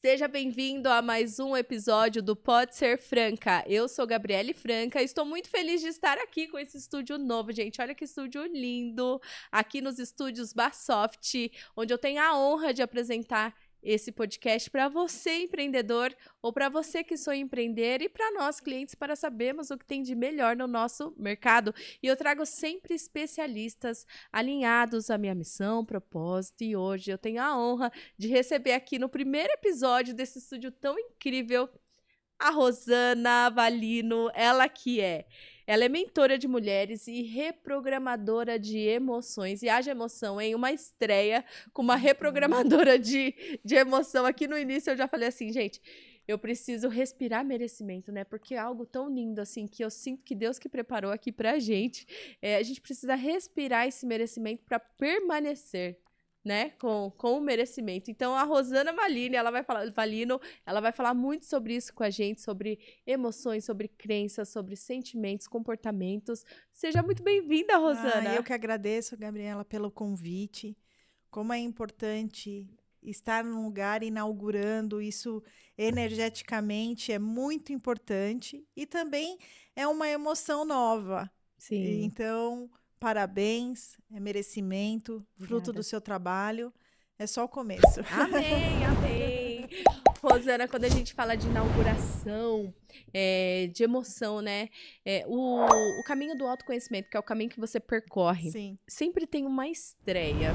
Seja bem-vindo a mais um episódio do Pode Ser Franca. Eu sou Gabriele Franca e estou muito feliz de estar aqui com esse estúdio novo, gente. Olha que estúdio lindo, aqui nos estúdios Basoft, onde eu tenho a honra de apresentar esse podcast para você, empreendedor, ou para você que sonha empreender e para nós, clientes, para sabermos o que tem de melhor no nosso mercado. E eu trago sempre especialistas alinhados à minha missão, propósito, e hoje eu tenho a honra de receber aqui no primeiro episódio desse estúdio tão incrível a Rosana Valino, ela é mentora de mulheres e reprogramadora de emoções. E haja emoção, hein? Uma estreia com uma reprogramadora de emoção. Aqui no início eu já falei assim, gente, eu preciso respirar merecimento, né? Porque é algo tão lindo, assim, que eu sinto que Deus que preparou aqui pra gente. A gente precisa respirar esse merecimento para permanecer, né, com o merecimento. Então, a Rosana Valino, ela vai falar muito sobre isso com a gente, sobre emoções, sobre crenças, sobre sentimentos, comportamentos. Seja muito bem-vinda, Rosana. Eu que agradeço, Gabriela, pelo convite. Como é importante estar num lugar inaugurando isso energeticamente, é muito importante. E também é uma emoção nova. Sim. Então, parabéns, é merecimento, fruto do seu trabalho. É só o começo. Amém, amém. Rosana, quando a gente fala de inauguração, de emoção, né? O caminho do autoconhecimento, que é o caminho que você percorre, Sim. sempre tem uma estreia.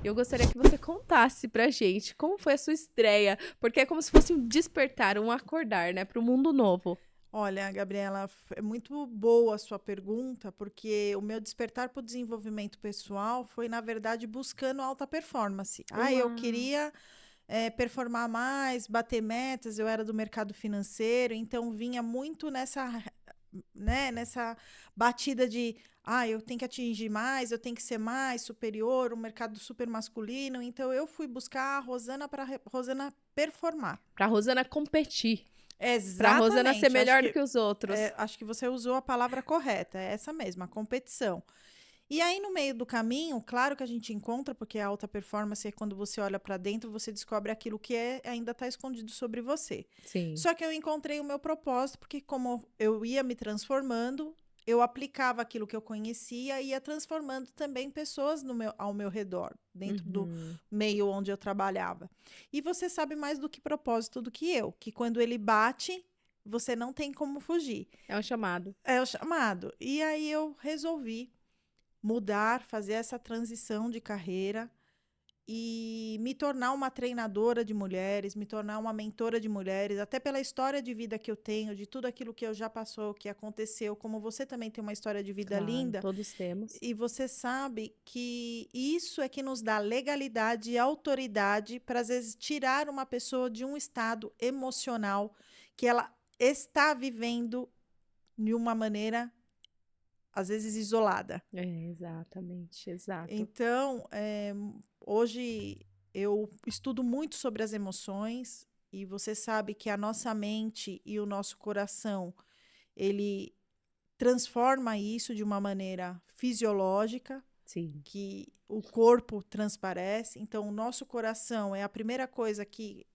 Eu gostaria que você contasse pra gente como foi a sua estreia, porque é como se fosse um despertar, um acordar, né, para o mundo novo. Olha, Gabriela, é muito boa a sua pergunta, porque o meu despertar para o desenvolvimento pessoal foi, na verdade, buscando alta performance. Eu queria performar mais, bater metas, eu era do mercado financeiro, então vinha muito nessa batida de eu tenho que atingir mais, eu tenho que ser mais superior, um mercado super masculino. Então eu fui buscar a Rosana para Rosana performar. Para Rosana competir. Exatamente. Para Rosana ser melhor do que os outros. Acho que você usou a palavra correta, é essa mesma, a competição. E aí, no meio do caminho, claro que a gente encontra, porque a alta performance é quando você olha para dentro, você descobre aquilo que ainda está escondido sobre você. Sim. Só que eu encontrei o meu propósito, porque como eu ia me transformando, eu aplicava aquilo que eu conhecia e ia transformando também pessoas ao meu redor, dentro do meio onde eu trabalhava. E você sabe mais do que propósito do que eu, que quando ele bate, você não tem como fugir. É um chamado. É o chamado. E aí eu resolvi mudar, fazer essa transição de carreira e me tornar uma treinadora de mulheres, me tornar uma mentora de mulheres, até pela história de vida que eu tenho, de tudo aquilo que eu já passou, que aconteceu, como você também tem uma história de vida linda. Todos temos. E você sabe que isso é que nos dá legalidade e autoridade para, às vezes, tirar uma pessoa de um estado emocional que ela está vivendo de uma maneira às vezes isolada. Exatamente, exato. Então, hoje eu estudo muito sobre as emoções e você sabe que a nossa mente e o nosso coração, ele transforma isso de uma maneira fisiológica. Sim. Que o corpo transparece. Então, o nosso coração é a primeira coisa que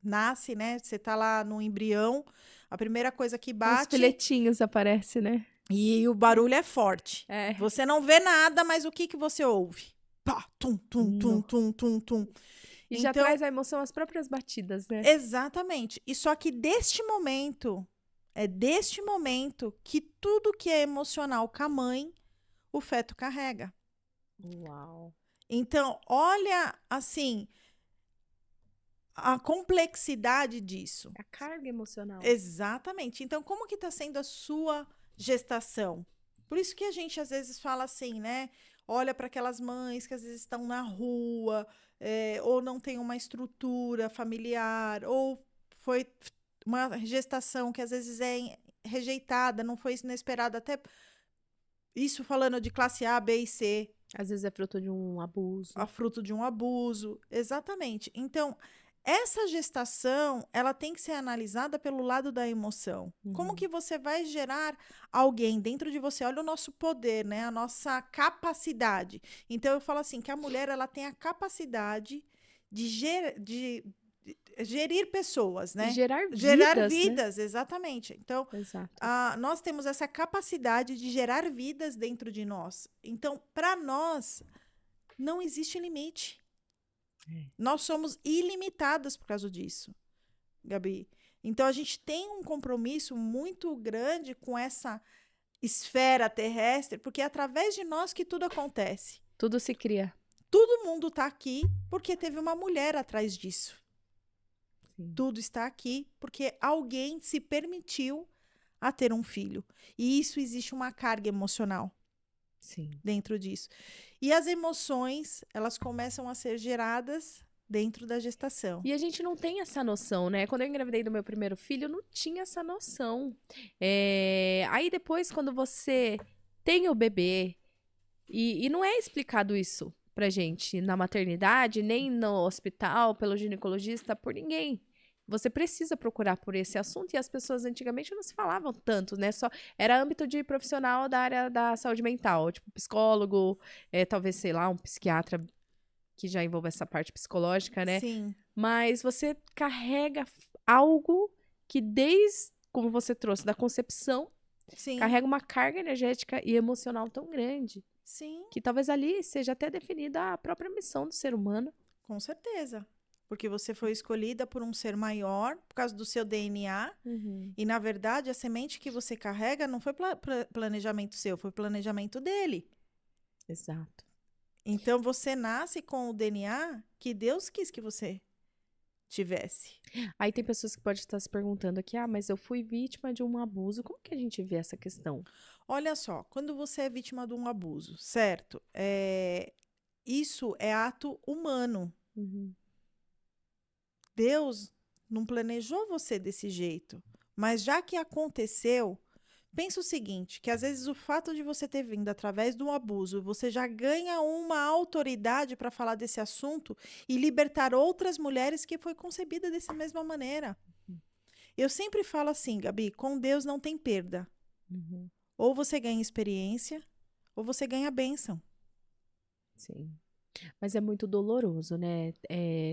nasce, né? Você tá lá no embrião, a primeira coisa que bate... Os filetinhos aparecem, né? E o barulho é forte. É. Você não vê nada, mas o que você ouve? Pá, tum, tum, tum, tum, tum, tum. E já traz a emoção às próprias batidas, né? Exatamente. E só que é deste momento que tudo que é emocional com a mãe, o feto carrega. Uau. Então, olha, assim, a complexidade disso. A carga emocional. Exatamente. Então, como que está sendo a sua gestação? Por isso que a gente às vezes fala assim, né? Olha para aquelas mães que às vezes estão na rua, ou não tem uma estrutura familiar, ou foi uma gestação que às vezes é rejeitada, não foi inesperada, até isso falando de classe A, B e C. Às vezes é fruto de um abuso. Fruto de um abuso, exatamente. Então, essa gestação, ela tem que ser analisada pelo lado da emoção. Como que você vai gerar alguém dentro de você? Olha o nosso poder, né? A nossa capacidade. Então, eu falo assim, que a mulher, ela tem a capacidade de gerir pessoas, E né? gerar Gerar vidas, né? vidas, exatamente. Então, Exato. nós temos essa capacidade de gerar vidas dentro de nós. Então, para nós, não existe limite. É. Nós somos ilimitadas por causa disso, Gabi. Então, a gente tem um compromisso muito grande com essa esfera terrestre, porque é através de nós que tudo acontece. Tudo se cria. Todo mundo está aqui porque teve uma mulher atrás disso. Sim. Tudo está aqui porque alguém se permitiu a ter um filho. E isso existe uma carga emocional Sim. dentro disso. E as emoções, elas começam a ser geradas dentro da gestação. E a gente não tem essa noção, né? Quando eu engravidei do meu primeiro filho, eu não tinha essa noção. Aí depois, quando você tem o bebê, e não é explicado isso pra gente na maternidade, nem no hospital, pelo ginecologista, por ninguém. Você precisa procurar por esse assunto, e as pessoas antigamente não se falavam tanto, né? Só era âmbito de profissional da área da saúde mental, tipo psicólogo, talvez, sei lá, um psiquiatra que já envolve essa parte psicológica, né? Sim, Mas você carrega algo que como você trouxe, da concepção, sim, carrega uma carga energética e emocional tão grande, sim, que talvez ali seja até definida a própria missão do ser humano. com certeza. Porque você foi escolhida por um ser maior, por causa do seu DNA. E, na verdade, a semente que você carrega não foi planejamento seu, foi planejamento dele. Exato. Então, você nasce com o DNA que Deus quis que você tivesse. Aí tem pessoas que podem estar se perguntando aqui, mas eu fui vítima de um abuso. Como que a gente vê essa questão? Olha só, quando você é vítima de um abuso, certo? Isso é ato humano. Deus não planejou você desse jeito. Mas já que aconteceu, pensa o seguinte, que às vezes o fato de você ter vindo através do abuso, você já ganha uma autoridade para falar desse assunto e libertar outras mulheres que foi concebida dessa mesma maneira. Eu sempre falo assim, Gabi, com Deus não tem perda. Ou você ganha experiência, ou você ganha bênção. Sim. Mas é muito doloroso, né?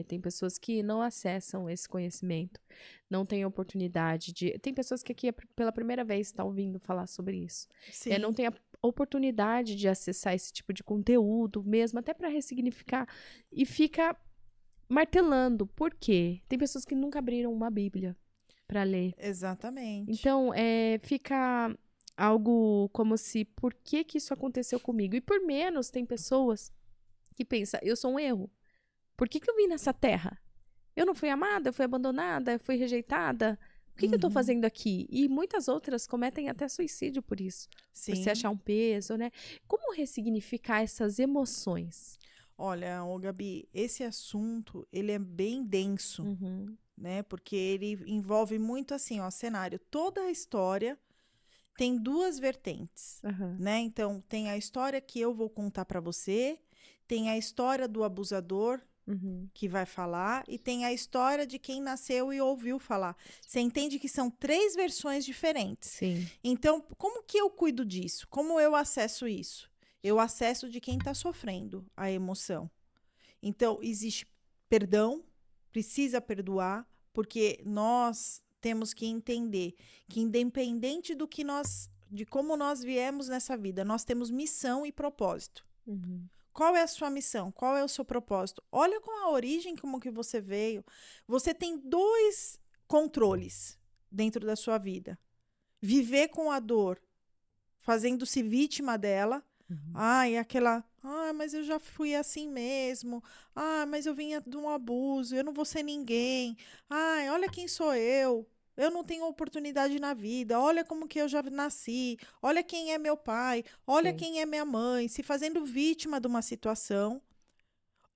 Tem pessoas que não acessam esse conhecimento, não têm oportunidade de... Tem pessoas que aqui pela primeira vez estão ouvindo falar sobre isso. Sim. Não tem a oportunidade de acessar esse tipo de conteúdo mesmo, até para ressignificar, e fica martelando. Por quê? Tem pessoas que nunca abriram uma Bíblia para ler. Exatamente. Então, fica algo como se, por que isso aconteceu comigo? E por menos tem pessoas que pensam, eu sou um erro. Por que eu vim nessa terra? Eu não fui amada, eu fui abandonada, eu fui rejeitada. O que eu tô fazendo aqui? E muitas outras cometem até suicídio por isso. Sim. Por se achar um peso, né? Como ressignificar essas emoções? Olha, Gabi, esse assunto, ele é bem denso. Né? Porque ele envolve muito assim, ó, cenário. Toda a história tem duas vertentes, né? Então, tem a história que eu vou contar para você, tem a história do abusador que vai falar e tem a história de quem nasceu e ouviu falar. Você entende que são 3 versões diferentes. Sim. Então, como que eu cuido disso? Como eu acesso isso? Eu acesso de quem está sofrendo a emoção. Então, existe perdão, precisa perdoar, porque nós temos que entender que independente de como nós viemos nessa vida, nós temos missão e propósito. Qual é a sua missão? Qual é o seu propósito? Olha com a origem como que você veio. Você tem 2 controles dentro da sua vida. Viver com a dor, fazendo-se vítima dela. Mas eu já fui assim mesmo. Mas eu vinha de um abuso, eu não vou ser ninguém. Olha quem sou eu. Eu não tenho oportunidade na vida. Olha como que eu já nasci. Olha quem é meu pai. Olha quem é minha mãe. Se fazendo vítima de uma situação.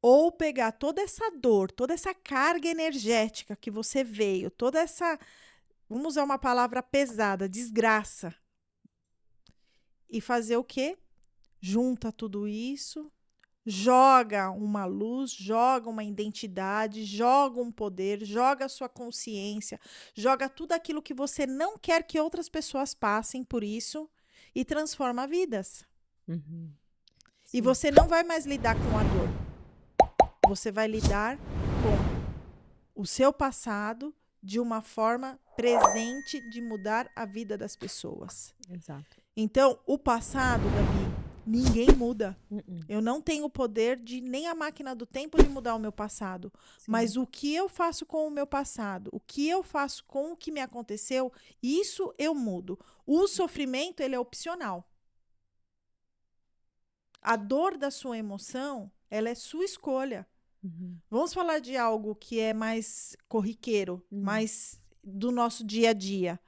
Ou pegar toda essa dor, toda essa carga energética que você veio, toda essa, vamos usar uma palavra pesada, desgraça. E fazer o quê? Junta tudo isso, joga uma luz, joga uma identidade, joga um poder, joga a sua consciência, joga tudo aquilo que você não quer que outras pessoas passem por isso e transforma vidas. E você não vai mais lidar com a dor. Você vai lidar com o seu passado de uma forma presente de mudar a vida das pessoas. Exato. Então, o passado, Gabi, ninguém muda. Eu não tenho o poder de nem a máquina do tempo de mudar o meu passado. Sim. Mas o que eu faço com o meu passado, o que eu faço com o que me aconteceu, isso eu mudo. O sofrimento, ele é opcional. A dor da sua emoção, ela é sua escolha. Vamos falar de algo que é mais corriqueiro, mais do nosso dia a dia.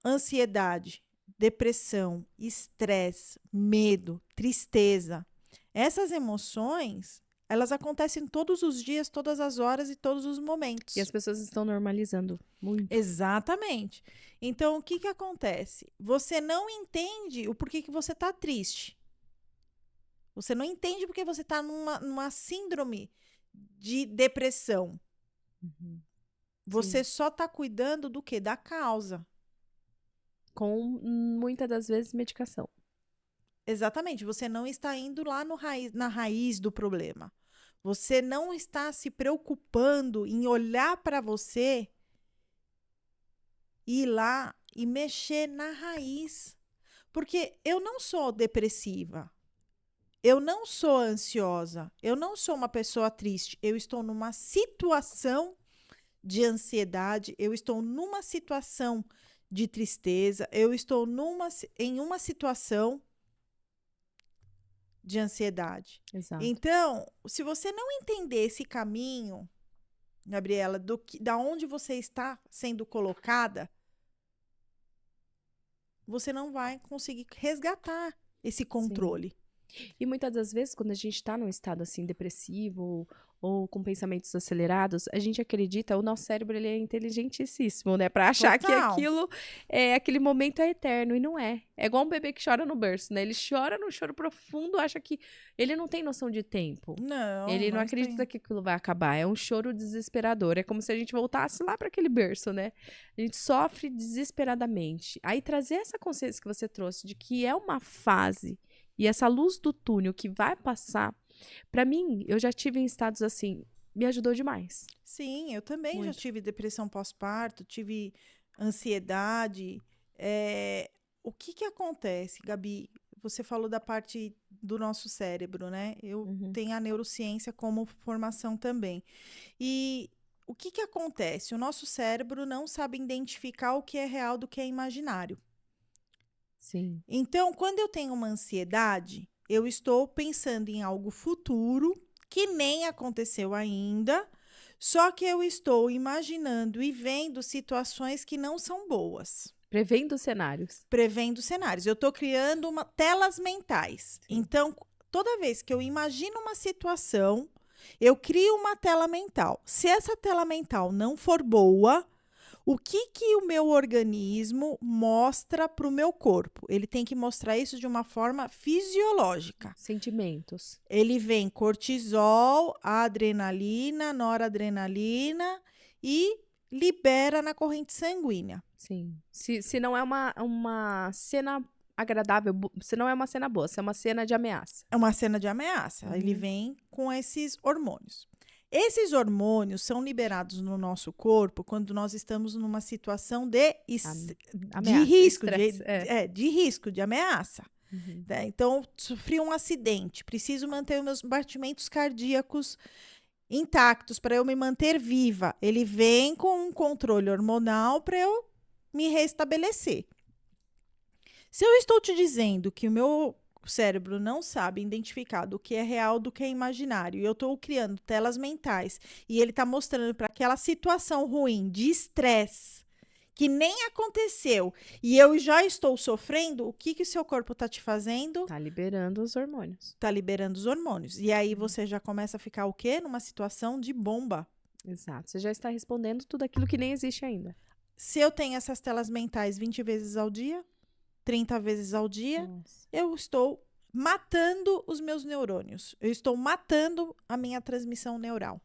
Ansiedade, depressão, estresse, medo, tristeza. Essas emoções, elas acontecem todos os dias, todas as horas e todos os momentos. E as pessoas estão normalizando muito. Exatamente. Então, o que acontece? Você não entende o porquê que você está triste. Você não entende porque você está numa síndrome de depressão. Você só está cuidando do quê? Da causa. Com, muitas das vezes, medicação. Exatamente. Você não está indo lá na raiz do problema. Você não está se preocupando em olhar para você e ir lá e mexer na raiz. Porque eu não sou depressiva. Eu não sou ansiosa. Eu não sou uma pessoa triste. Eu estou numa situação de ansiedade. Eu estou numa situação de tristeza. Eu estou em uma situação de ansiedade. Exato. Então, se você não entender esse caminho, Gabriela, da onde você está sendo colocada, você não vai conseguir resgatar esse controle. Sim. E muitas das vezes, quando a gente está num estado assim depressivo ou com pensamentos acelerados, a gente acredita, o nosso cérebro ele é inteligentíssimo, né? Pra achar que aquilo, aquele momento é eterno, e não é. É igual um bebê que chora no berço, né? Ele chora num choro profundo, acha que ele não tem noção de tempo. Não. Ele não acredita que aquilo vai acabar. É um choro desesperador. É como se a gente voltasse lá para aquele berço, né? A gente sofre desesperadamente. Aí trazer essa consciência que você trouxe de que é uma fase e essa luz do túnel que vai passar, pra mim, eu já tive em estados assim, me ajudou demais. Sim, eu também Muito. já tive depressão pós-parto, tive ansiedade. O que acontece, Gabi? Você falou da parte do nosso cérebro, né? Eu tenho a neurociência como formação também. E o que acontece? O nosso cérebro não sabe identificar o que é real do que é imaginário. Sim. Então, quando eu tenho uma ansiedade, eu estou pensando em algo futuro que nem aconteceu ainda, só que eu estou imaginando e vendo situações que não são boas. Prevendo cenários. Prevendo cenários. Eu estou criando telas mentais. Sim. Então, toda vez que eu imagino uma situação, eu crio uma tela mental. Se essa tela mental não for boa, o que o meu organismo mostra para o meu corpo? Ele tem que mostrar isso de uma forma fisiológica. Sentimentos. Ele vem cortisol, adrenalina, noradrenalina e libera na corrente sanguínea. Sim. Se não é uma cena agradável, se não é uma cena boa, se é uma cena de ameaça. É uma cena de ameaça. Ele vem com esses hormônios. Esses hormônios são liberados no nosso corpo quando nós estamos numa situação de risco, de risco, de ameaça. Né? Então, sofri um acidente, preciso manter os meus batimentos cardíacos intactos para eu me manter viva. Ele vem com um controle hormonal para eu me restabelecer. Se eu estou te dizendo que o meu cérebro não sabe identificar do que é real do que é imaginário, e eu estou criando telas mentais, e ele está mostrando para aquela situação ruim de estresse que nem aconteceu, e eu já estou sofrendo, o que o seu corpo está te fazendo? Tá liberando os hormônios. Tá liberando os hormônios. E aí você já começa a ficar o quê? Numa situação de bomba. Exato. Você já está respondendo tudo aquilo que nem existe ainda. Se eu tenho essas telas mentais 20 vezes ao dia, 30 vezes ao dia, eu estou matando os meus neurônios. Eu estou matando a minha transmissão neural.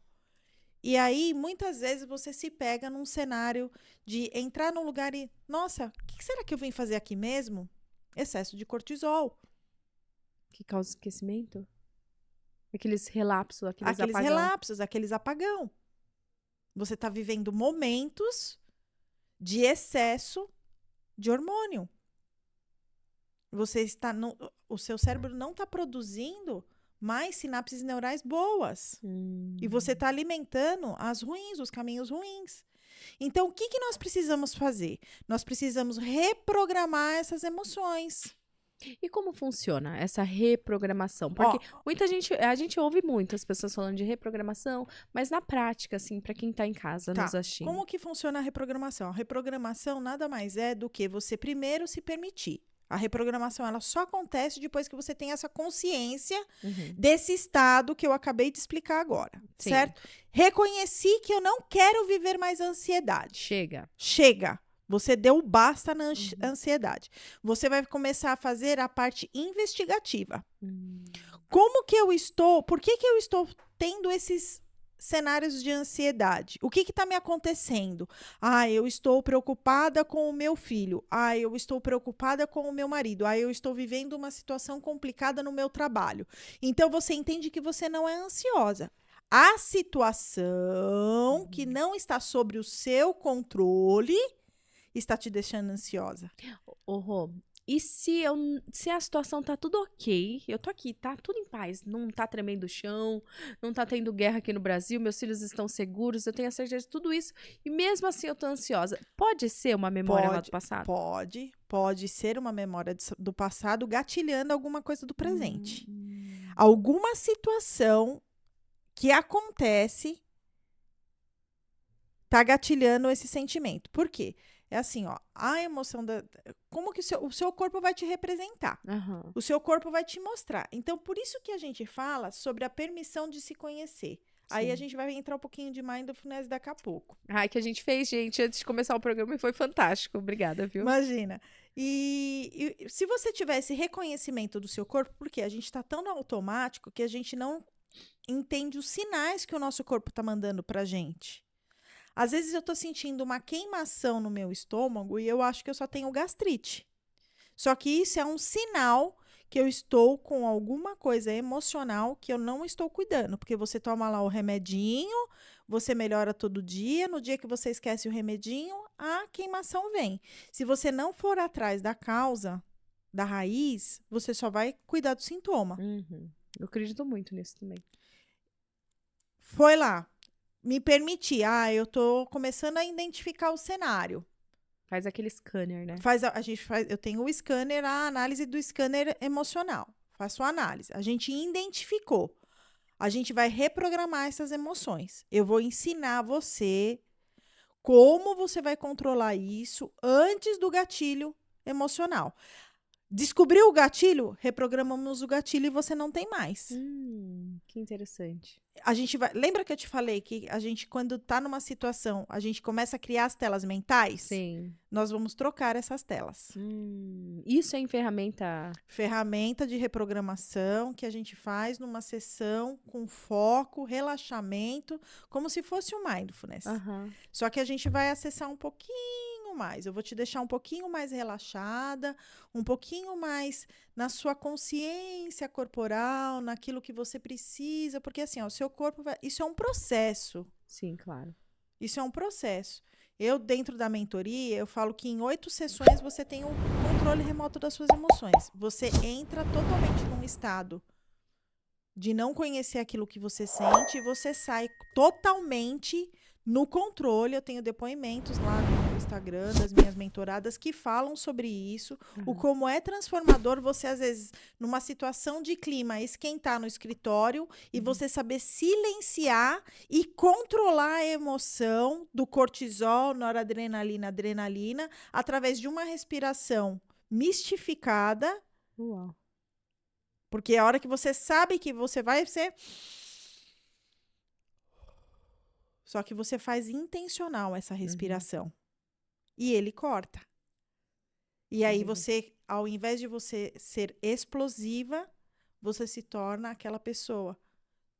E aí, muitas vezes, você se pega num cenário de entrar num lugar e... Nossa, o que será que eu vim fazer aqui mesmo? Excesso de cortisol. Que causa esquecimento? Aqueles relapsos, aqueles Aqueles apagão. relapsos, aqueles apagão. Você está vivendo momentos de excesso de hormônio. O seu cérebro não está produzindo mais sinapses neurais boas. E você está alimentando as ruins, os caminhos ruins. Então, o que nós precisamos fazer? Nós precisamos reprogramar essas emoções. E como funciona essa reprogramação? Ó, Porque a gente ouve muito as pessoas falando de reprogramação, mas na prática, assim, para quem tá em casa nos tá. assistindo. Como que funciona a reprogramação? A reprogramação nada mais é do que você primeiro se permitir. A reprogramação ela só acontece depois que você tem essa consciência desse estado que eu acabei de explicar agora, Sim. certo? Reconheci que eu não quero viver mais ansiedade. Chega. Você deu basta na ansiedade. Você vai começar a fazer a parte investigativa. Como que eu estou? Por que eu estou tendo esses cenários de ansiedade? O que está me acontecendo? Eu estou preocupada com o meu filho. Eu estou preocupada com o meu marido. Eu estou vivendo uma situação complicada no meu trabalho. Então, você entende que você não é ansiosa. A situação que não está sobre o seu controle está te deixando ansiosa. Rô, e se a situação tá tudo ok, eu tô aqui, tá tudo em paz, não tá tremendo o chão, não tá tendo guerra aqui no Brasil, meus filhos estão seguros, eu tenho a certeza de tudo isso, e mesmo assim eu tô ansiosa. Pode ser uma memória lá do passado? Pode ser uma memória do passado gatilhando alguma coisa do presente. Alguma situação que acontece tá gatilhando esse sentimento. Por quê? É assim, ó, a emoção como que o seu corpo vai te representar? O seu corpo vai te mostrar. Então, por isso que a gente fala sobre a permissão de se conhecer. Sim. Aí a gente vai entrar um pouquinho de Mindfulness daqui a pouco. Que a gente fez, gente, antes de começar o programa e foi fantástico. Obrigada, viu? Imagina. E se você tiver esse reconhecimento do seu corpo, porque a gente tá tão no automático que a gente não entende os sinais que o nosso corpo tá mandando pra gente. Às vezes eu tô sentindo uma queimação no meu estômago e eu acho que eu só tenho gastrite. Só que isso é um sinal que eu estou com alguma coisa emocional que eu não estou cuidando. Porque você toma lá o remedinho, você melhora todo dia, no dia que você esquece o remedinho, a queimação vem. Se você não for atrás da causa, da raiz, você só vai cuidar do sintoma. Eu acredito muito nisso também. Foi lá. Me permitir, eu tô começando a identificar o cenário. Faz aquele scanner, né? Eu tenho o scanner, a análise do scanner emocional. Faço a análise. A gente identificou. A gente vai reprogramar essas emoções. Eu vou ensinar você como você vai controlar isso antes do gatilho emocional. Descobriu o gatilho? Reprogramamos o gatilho e você não tem mais. Que interessante. Lembra que eu te falei que a gente, quando tá numa situação, a gente começa a criar as telas mentais? Sim. Nós vamos trocar essas telas. Isso é em ferramenta? Ferramenta de reprogramação que a gente faz numa sessão com foco, relaxamento, como se fosse um mindfulness. Só que a gente vai acessar um pouquinho mais. Eu vou te deixar um pouquinho mais relaxada, um pouquinho mais na sua consciência corporal, naquilo que você precisa, porque assim, o seu corpo isso é um processo. Sim, claro. Isso é um processo. Eu, dentro da mentoria, eu falo que em 8 sessões você tem o controle remoto das suas emoções. Você entra totalmente num estado de não conhecer aquilo que você sente e você sai totalmente no controle. Eu tenho depoimentos lá no Instagram das minhas mentoradas que falam sobre isso, o como é transformador você, às vezes, numa situação de clima, esquentar no escritório e você saber silenciar e controlar a emoção do cortisol, noradrenalina, adrenalina, através de uma respiração mistificada. Uau. Porque a hora que você sabe que você vai ser... Só que você faz intencional essa respiração. E ele corta. E aí você, ao invés de você ser explosiva, você se torna aquela pessoa.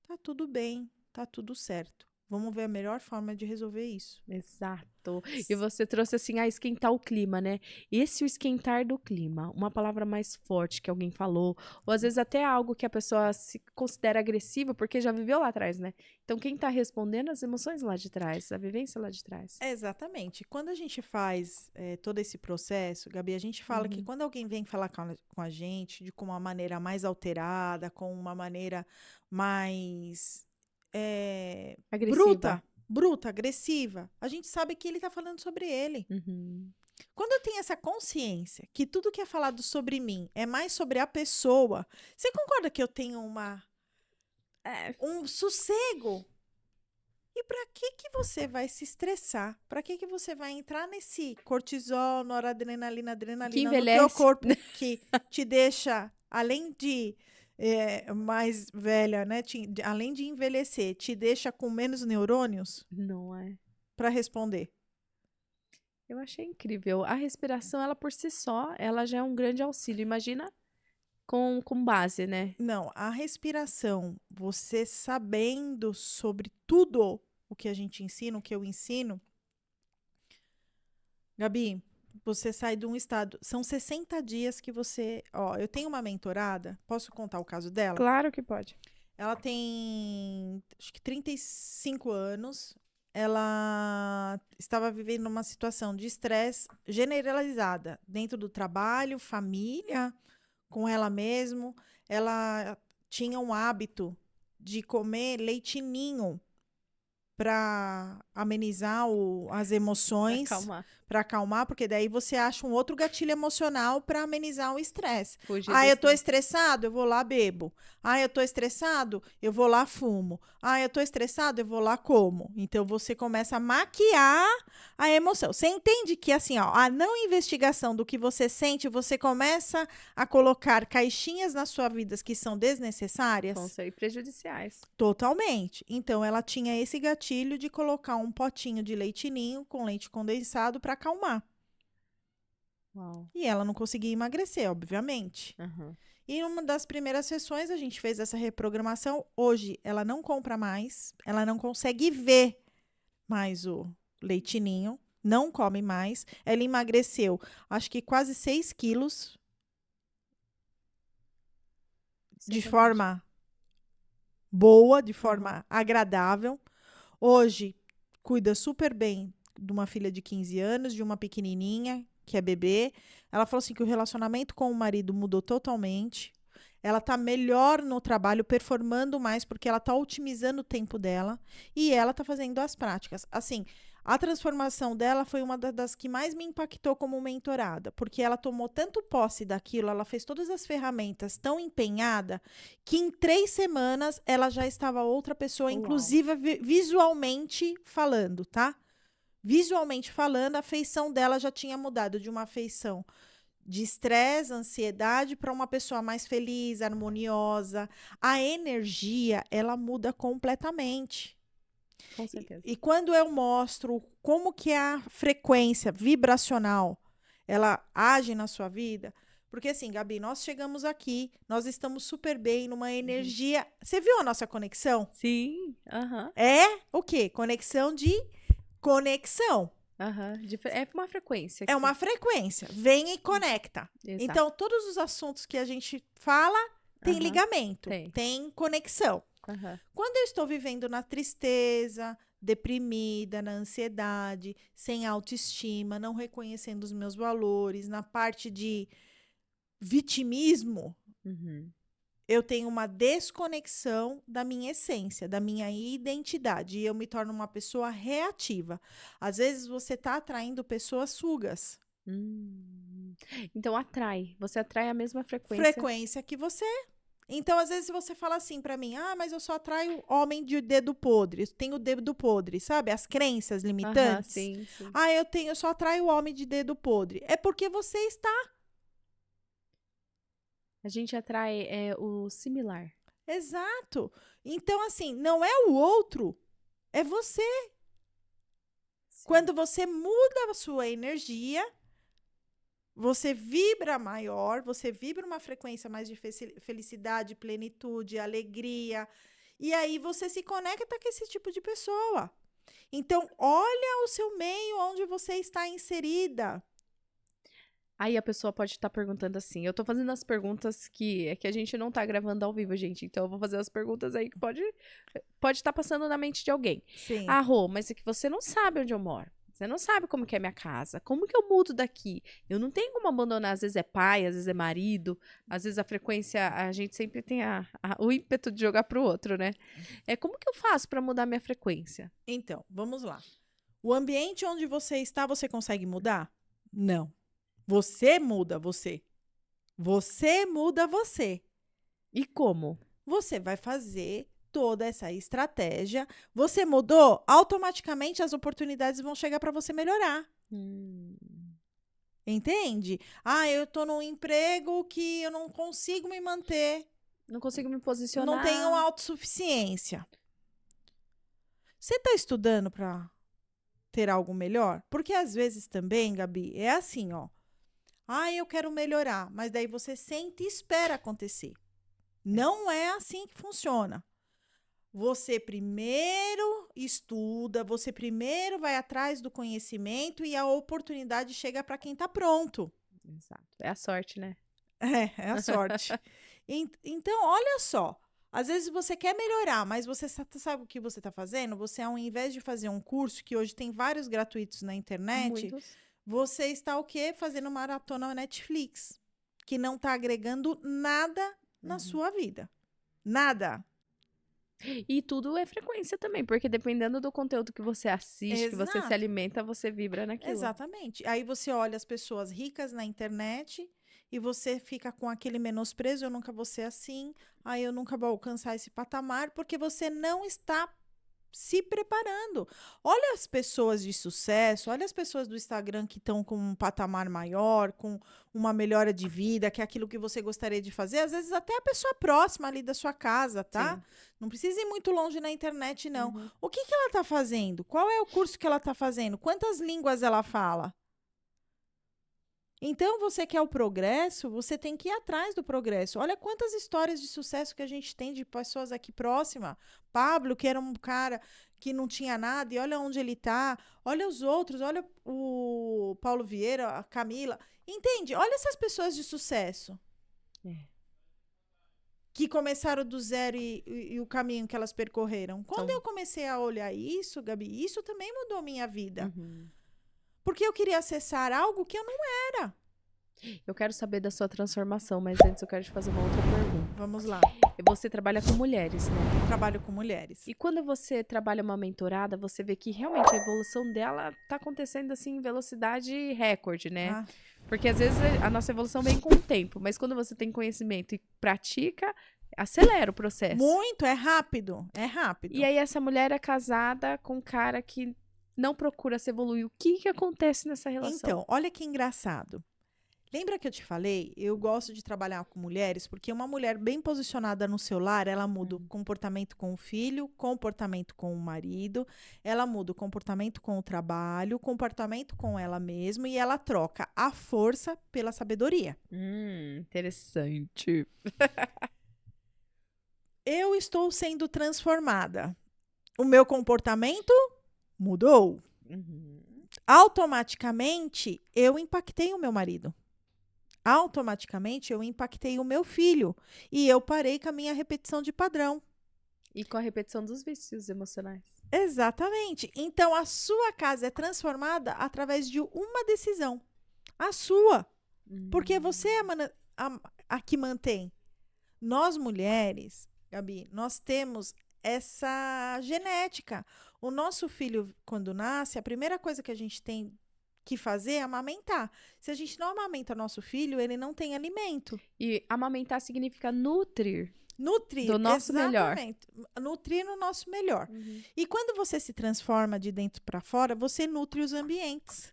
Tá tudo bem, tá tudo certo. Vamos ver a melhor forma de resolver isso. Exato. E você trouxe assim, esquentar o clima, né? Esse o esquentar do clima, uma palavra mais forte que alguém falou, ou às vezes até algo que a pessoa se considera agressiva porque já viveu lá atrás, né? Então quem tá respondendo as emoções lá de trás, a vivência lá de trás. Exatamente. Quando a gente faz todo esse processo, Gabi, a gente fala que Uhum. quando alguém vem falar com a gente com uma maneira mais alterada, com uma maneira mais Agressiva. bruta, agressiva, a gente sabe que ele está falando sobre ele. Uhum. Quando eu tenho essa consciência que tudo que é falado sobre mim é mais sobre a pessoa, você concorda que eu tenho É, um sossego? E para que você vai se estressar? Para que você vai entrar nesse cortisol, noradrenalina, que adrenalina no teu envelhece. corpo que te deixa, além de mais velha, né? Além de envelhecer, te deixa com menos neurônios Não é? para responder? Eu achei incrível. A respiração, ela por si só, ela já é um grande auxílio. Imagina com base, né? Não, a respiração, você sabendo sobre tudo o que a gente ensina, o que eu ensino, Gabi, você sai de um estado. São 60 dias que você. Ó, eu tenho uma mentorada, posso contar o caso dela? Claro que pode. Ela tem, acho que 35 anos. Ela estava vivendo uma situação de estresse generalizada dentro do trabalho, família, com ela mesmo. Ela tinha um hábito de comer leite ninho para amenizar as Pra emoções, acalmar. para acalmar, porque daí você acha um outro gatilho emocional para amenizar o estresse. Fugir do Ah, eu tô estresse. estressado, eu vou lá bebo. Ah, eu tô estressado, eu vou lá fumo. Ah, eu tô estressado, eu vou lá como. Então você começa a maquiar a emoção. Você entende que assim, ó, a não investigação do que você sente, você começa a colocar caixinhas na sua vida que são Vão desnecessárias? ser prejudiciais. Totalmente. Então, ela tinha esse gatilho de colocar um potinho de leite ninho com leite condensado para acalmar. Uau. E ela não conseguia emagrecer, obviamente. Aham. E em uma das primeiras sessões, a gente fez essa reprogramação. Hoje, ela não compra mais, ela não consegue ver mais o leite ninho, não come mais. Ela emagreceu, acho que quase 6 quilos Isso é de importante. forma boa, de Aham. forma agradável. Hoje, cuida super bem de uma filha de 15 anos, de uma pequenininha, que é bebê. Ela falou assim que o relacionamento com o marido mudou totalmente. Ela tá melhor no trabalho, performando mais, porque ela tá otimizando o tempo dela. E ela tá fazendo as práticas. Assim, a transformação dela foi uma das que mais me impactou como mentorada, porque ela tomou tanto posse daquilo, ela fez todas as ferramentas tão empenhada, que em 3 semanas ela já estava outra pessoa, Uau. inclusive visualmente falando, tá? Visualmente falando, a feição dela já tinha mudado de uma feição de estresse, ansiedade, para uma pessoa mais feliz, harmoniosa. A energia, ela muda completamente. Com certeza. E quando eu mostro como que a frequência vibracional ela age na sua vida, porque assim, Gabi, nós chegamos aqui, nós estamos super bem numa Uhum. energia. Você viu a nossa conexão? Sim. Aham. É o quê? Conexão de conexão. Aham. É uma frequência É que. uma frequência. Vem e conecta. Exato. Então, todos os assuntos que a gente fala tem Aham. ligamento, Tem. tem conexão. Aham. Quando eu estou vivendo na tristeza, deprimida, na ansiedade, sem autoestima, não reconhecendo os meus valores, na parte de vitimismo, Uhum. eu tenho uma desconexão da minha essência, da minha identidade, e eu me torno uma pessoa reativa. Às vezes você está atraindo pessoas sugas, Hum. Então atrai. Você atrai a mesma frequência. frequência que você. Então, às vezes você fala assim pra mim: "Ah, mas eu só atraio homem de dedo podre. Eu tenho dedo podre", sabe? As crenças Aham, limitantes. sim, sim. Ah, eu só atraio homem de dedo podre. É porque você está. A gente atrai o similar. Exato. Então, assim, não é o outro, é você. Sim. Quando você muda a sua energia, você vibra maior, você vibra uma frequência mais de felicidade, plenitude, alegria. E aí você se conecta com esse tipo de pessoa. Então, olha o seu meio onde você está inserida. Aí a pessoa pode estar perguntando assim, eu tô fazendo as perguntas que é que a gente não tá gravando ao vivo, gente, então eu vou fazer as perguntas aí que pode estar passando na mente de alguém. Sim. Ah, Rô, mas é que você não sabe onde eu moro. Você não sabe como que é minha casa. Como que eu mudo daqui? Eu não tenho como abandonar. Às vezes é pai, às vezes é marido. Às vezes a frequência, a gente sempre tem o ímpeto de jogar pro outro, né? É como que eu faço pra mudar minha frequência? Então, vamos lá. O ambiente onde você está, você consegue mudar? Não. Você muda você. Você muda você. E como? Você vai fazer toda essa estratégia. Você mudou, automaticamente as oportunidades vão chegar para você melhorar. Hum, Entende? Ah, eu tô num emprego que eu não consigo me manter, não consigo me não tenho posicionar. autossuficiência. Você está estudando para ter algo melhor? Porque às vezes também, Gabi, é assim, ó. Ah, eu quero melhorar, mas daí você sente e espera acontecer. Não é assim que funciona. Você primeiro estuda, você primeiro vai atrás do conhecimento e a oportunidade chega para quem está pronto. Exato. É a sorte, né? É a sorte. Então, olha só. Às vezes você quer melhorar, mas você sabe o que você está fazendo? Você, ao invés de fazer um curso, que hoje tem vários gratuitos na internet, Muitos. você está o quê? Fazendo maratona Netflix, que não está agregando nada na Uhum. sua vida. Nada. E tudo é frequência também, porque dependendo do conteúdo que você assiste, que você se Exato. alimenta, você vibra naquilo. Exatamente. Aí você olha as pessoas ricas na internet e você fica com aquele menosprezo, eu nunca vou ser assim, aí eu nunca vou alcançar esse patamar, porque você não está se preparando. Olha as pessoas de sucesso, olha as pessoas do Instagram que estão com um patamar maior, com uma melhora de vida, que é aquilo que você gostaria de fazer, às vezes até a pessoa próxima ali da sua casa, tá? Sim. Não precisa ir muito longe na internet, não. Uhum. O que ela está fazendo? Qual é o curso que ela está fazendo? Quantas línguas ela fala? Então, você quer o progresso, você tem que ir atrás do progresso. Olha quantas histórias de sucesso que a gente tem de pessoas aqui próximas. Pablo, que era um cara que não tinha nada, e olha onde ele está. Olha os outros, olha o Paulo Vieira, a Camila. Entende? Olha essas pessoas de sucesso É. que começaram do zero e o caminho que elas percorreram. Quando Então, eu comecei a olhar isso, Gabi, isso também mudou minha vida. uhum. Porque eu queria acessar algo que eu não era. Eu quero saber da sua transformação, mas antes eu quero te fazer uma outra pergunta. Vamos lá. Você trabalha com mulheres, né? Trabalho com mulheres. E quando você trabalha uma mentorada, você vê que realmente a evolução dela tá acontecendo assim em velocidade recorde, né? Ah, Porque às vezes a nossa evolução vem com o tempo, mas quando você tem conhecimento e pratica, acelera o processo. muito, é rápido. É rápido. E aí essa mulher é casada com um cara que não procura se evoluir. O que que acontece nessa relação? Então, olha que engraçado. Lembra que eu te falei? Eu gosto de trabalhar com mulheres, porque uma mulher bem posicionada no seu lar, ela muda o comportamento com o filho, comportamento com o marido, ela muda o comportamento com o trabalho, comportamento com ela mesma e ela troca a força pela sabedoria. Interessante. Eu estou sendo transformada. O meu comportamento mudou. Uhum. Automaticamente, eu impactei o meu marido. Automaticamente, eu impactei o meu filho. E eu parei com a minha repetição de padrão. E com a repetição dos vícios emocionais. Exatamente. Então, a sua casa é transformada através de uma decisão. A sua. Porque você é a que mantém. Nós, mulheres, Gabi, nós temos essa genética. O nosso filho, quando nasce, a primeira coisa que a gente tem que fazer é amamentar. Se a gente não amamenta nosso filho, ele não tem alimento. E amamentar significa nutrir Nutrir, do nosso melhor. exatamente. Nutrir no nosso melhor. Uhum. E quando você se transforma de dentro para fora, você nutre os ambientes.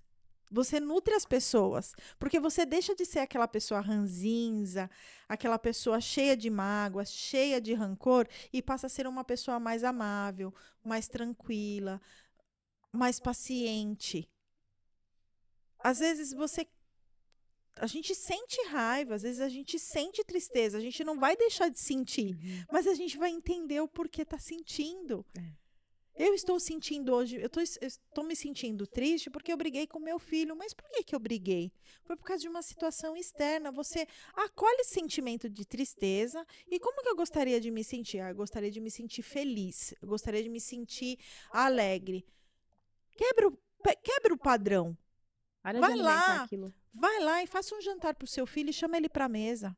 Você nutre as pessoas, porque você deixa de ser aquela pessoa ranzinza, aquela pessoa cheia de mágoas, cheia de rancor, e passa a ser uma pessoa mais amável, mais tranquila, mais paciente. Às vezes você A gente sente raiva, às vezes a gente sente tristeza, a gente não vai deixar de sentir, Uhum. mas a gente vai entender o porquê tá sentindo. É. Eu estou sentindo hoje, eu estou me sentindo triste porque eu briguei com meu filho. Mas por que que eu briguei? Foi por causa de uma situação externa. Você acolhe esse sentimento de tristeza. E como que eu gostaria de me sentir? Eu gostaria de me sentir feliz. Eu gostaria de me sentir alegre. Quebra o padrão. Para de Vai alimentar lá, aquilo. vai lá e faça um jantar para o seu filho e chama ele para a mesa.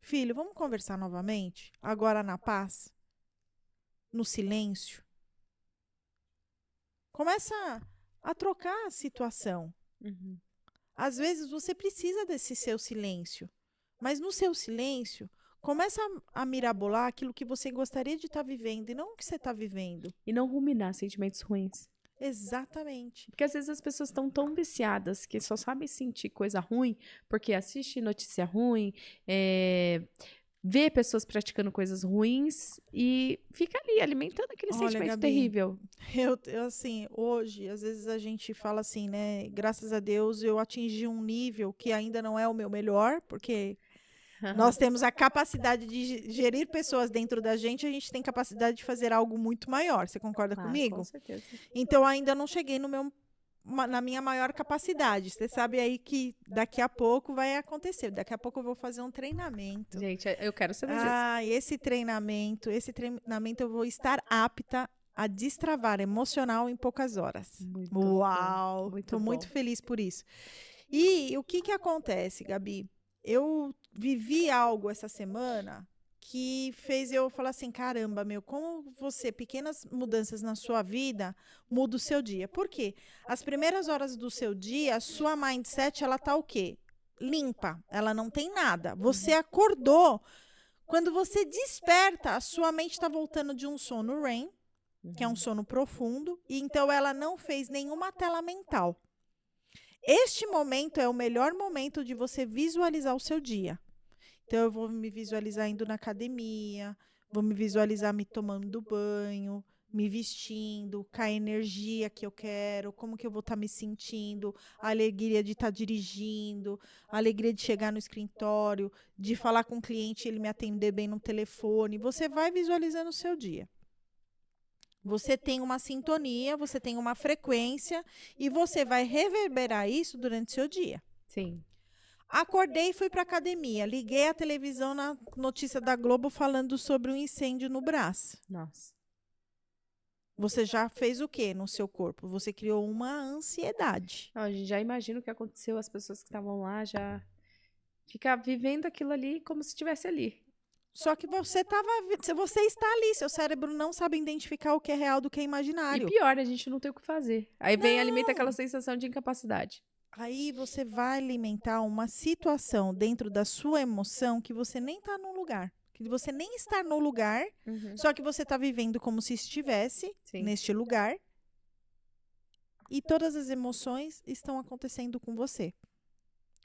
Filho, vamos conversar novamente? Agora na paz? No silêncio? Começa a trocar a situação. Uhum. Às vezes você precisa desse seu silêncio, mas no seu silêncio, começa a mirabolar aquilo que você gostaria de estar vivendo e não o que você está vivendo. E não ruminar sentimentos ruins. Exatamente. Porque às vezes as pessoas estão tão viciadas que só sabem sentir coisa ruim porque assiste notícia ruim, vê pessoas praticando coisas ruins e fica ali alimentando aquele Olha, sentimento Gabi, terrível. Eu, assim, hoje, às vezes a gente fala assim, né? Graças a Deus eu atingi um nível que ainda não é o meu melhor, porque nós temos a capacidade de gerir pessoas dentro da gente, a gente tem capacidade de fazer algo muito maior. Você concorda Ah, com comigo? certeza. Então, ainda não cheguei na minha maior capacidade. Você sabe aí que daqui a pouco vai acontecer. Daqui a pouco eu vou fazer um treinamento. Gente, eu quero saber disso. Ah, esse treinamento eu vou estar apta a destravar emocional em poucas horas. Muito Uau! bom, Estou bom. muito feliz por isso. E o que acontece, Gabi? Eu vivi algo essa semana que fez eu falar assim, caramba, como pequenas mudanças na sua vida muda o seu dia. Por quê? As primeiras horas do seu dia, a sua mindset, ela tá o quê? Limpa, ela não tem nada. Você acordou. Quando você desperta, a sua mente está voltando de um sono REM, que é um sono profundo, e então ela não fez nenhuma tela mental. Este momento é o melhor momento de você visualizar o seu dia. Então, eu vou me visualizar indo na academia, vou me visualizar me tomando banho, me vestindo, com a energia que eu quero, como que eu vou estar me sentindo, a alegria de estar dirigindo, a alegria de chegar no escritório, de falar com o cliente e ele me atender bem no telefone. Você vai visualizando o seu dia. Você tem uma sintonia, você tem uma frequência e você vai reverberar isso durante o seu dia. Sim. Acordei e fui para a academia. Liguei a televisão na notícia da Globo falando sobre um incêndio no Brás. Nossa. Você já fez o quê no seu corpo? Você criou uma ansiedade. Não, a gente já imagina o que aconteceu, as pessoas que estavam lá já ficam vivendo aquilo ali como se estivesse ali. Só que você está ali, seu cérebro não sabe identificar o que é real do que é imaginário. E pior, a gente não tem o que fazer. Aí vem e alimenta Não. aquela sensação de incapacidade. Aí você vai alimentar uma situação dentro da sua emoção que você nem está no lugar. Que você nem está no lugar, só que você está vivendo como se estivesse Sim. neste lugar. E todas as emoções estão acontecendo com você.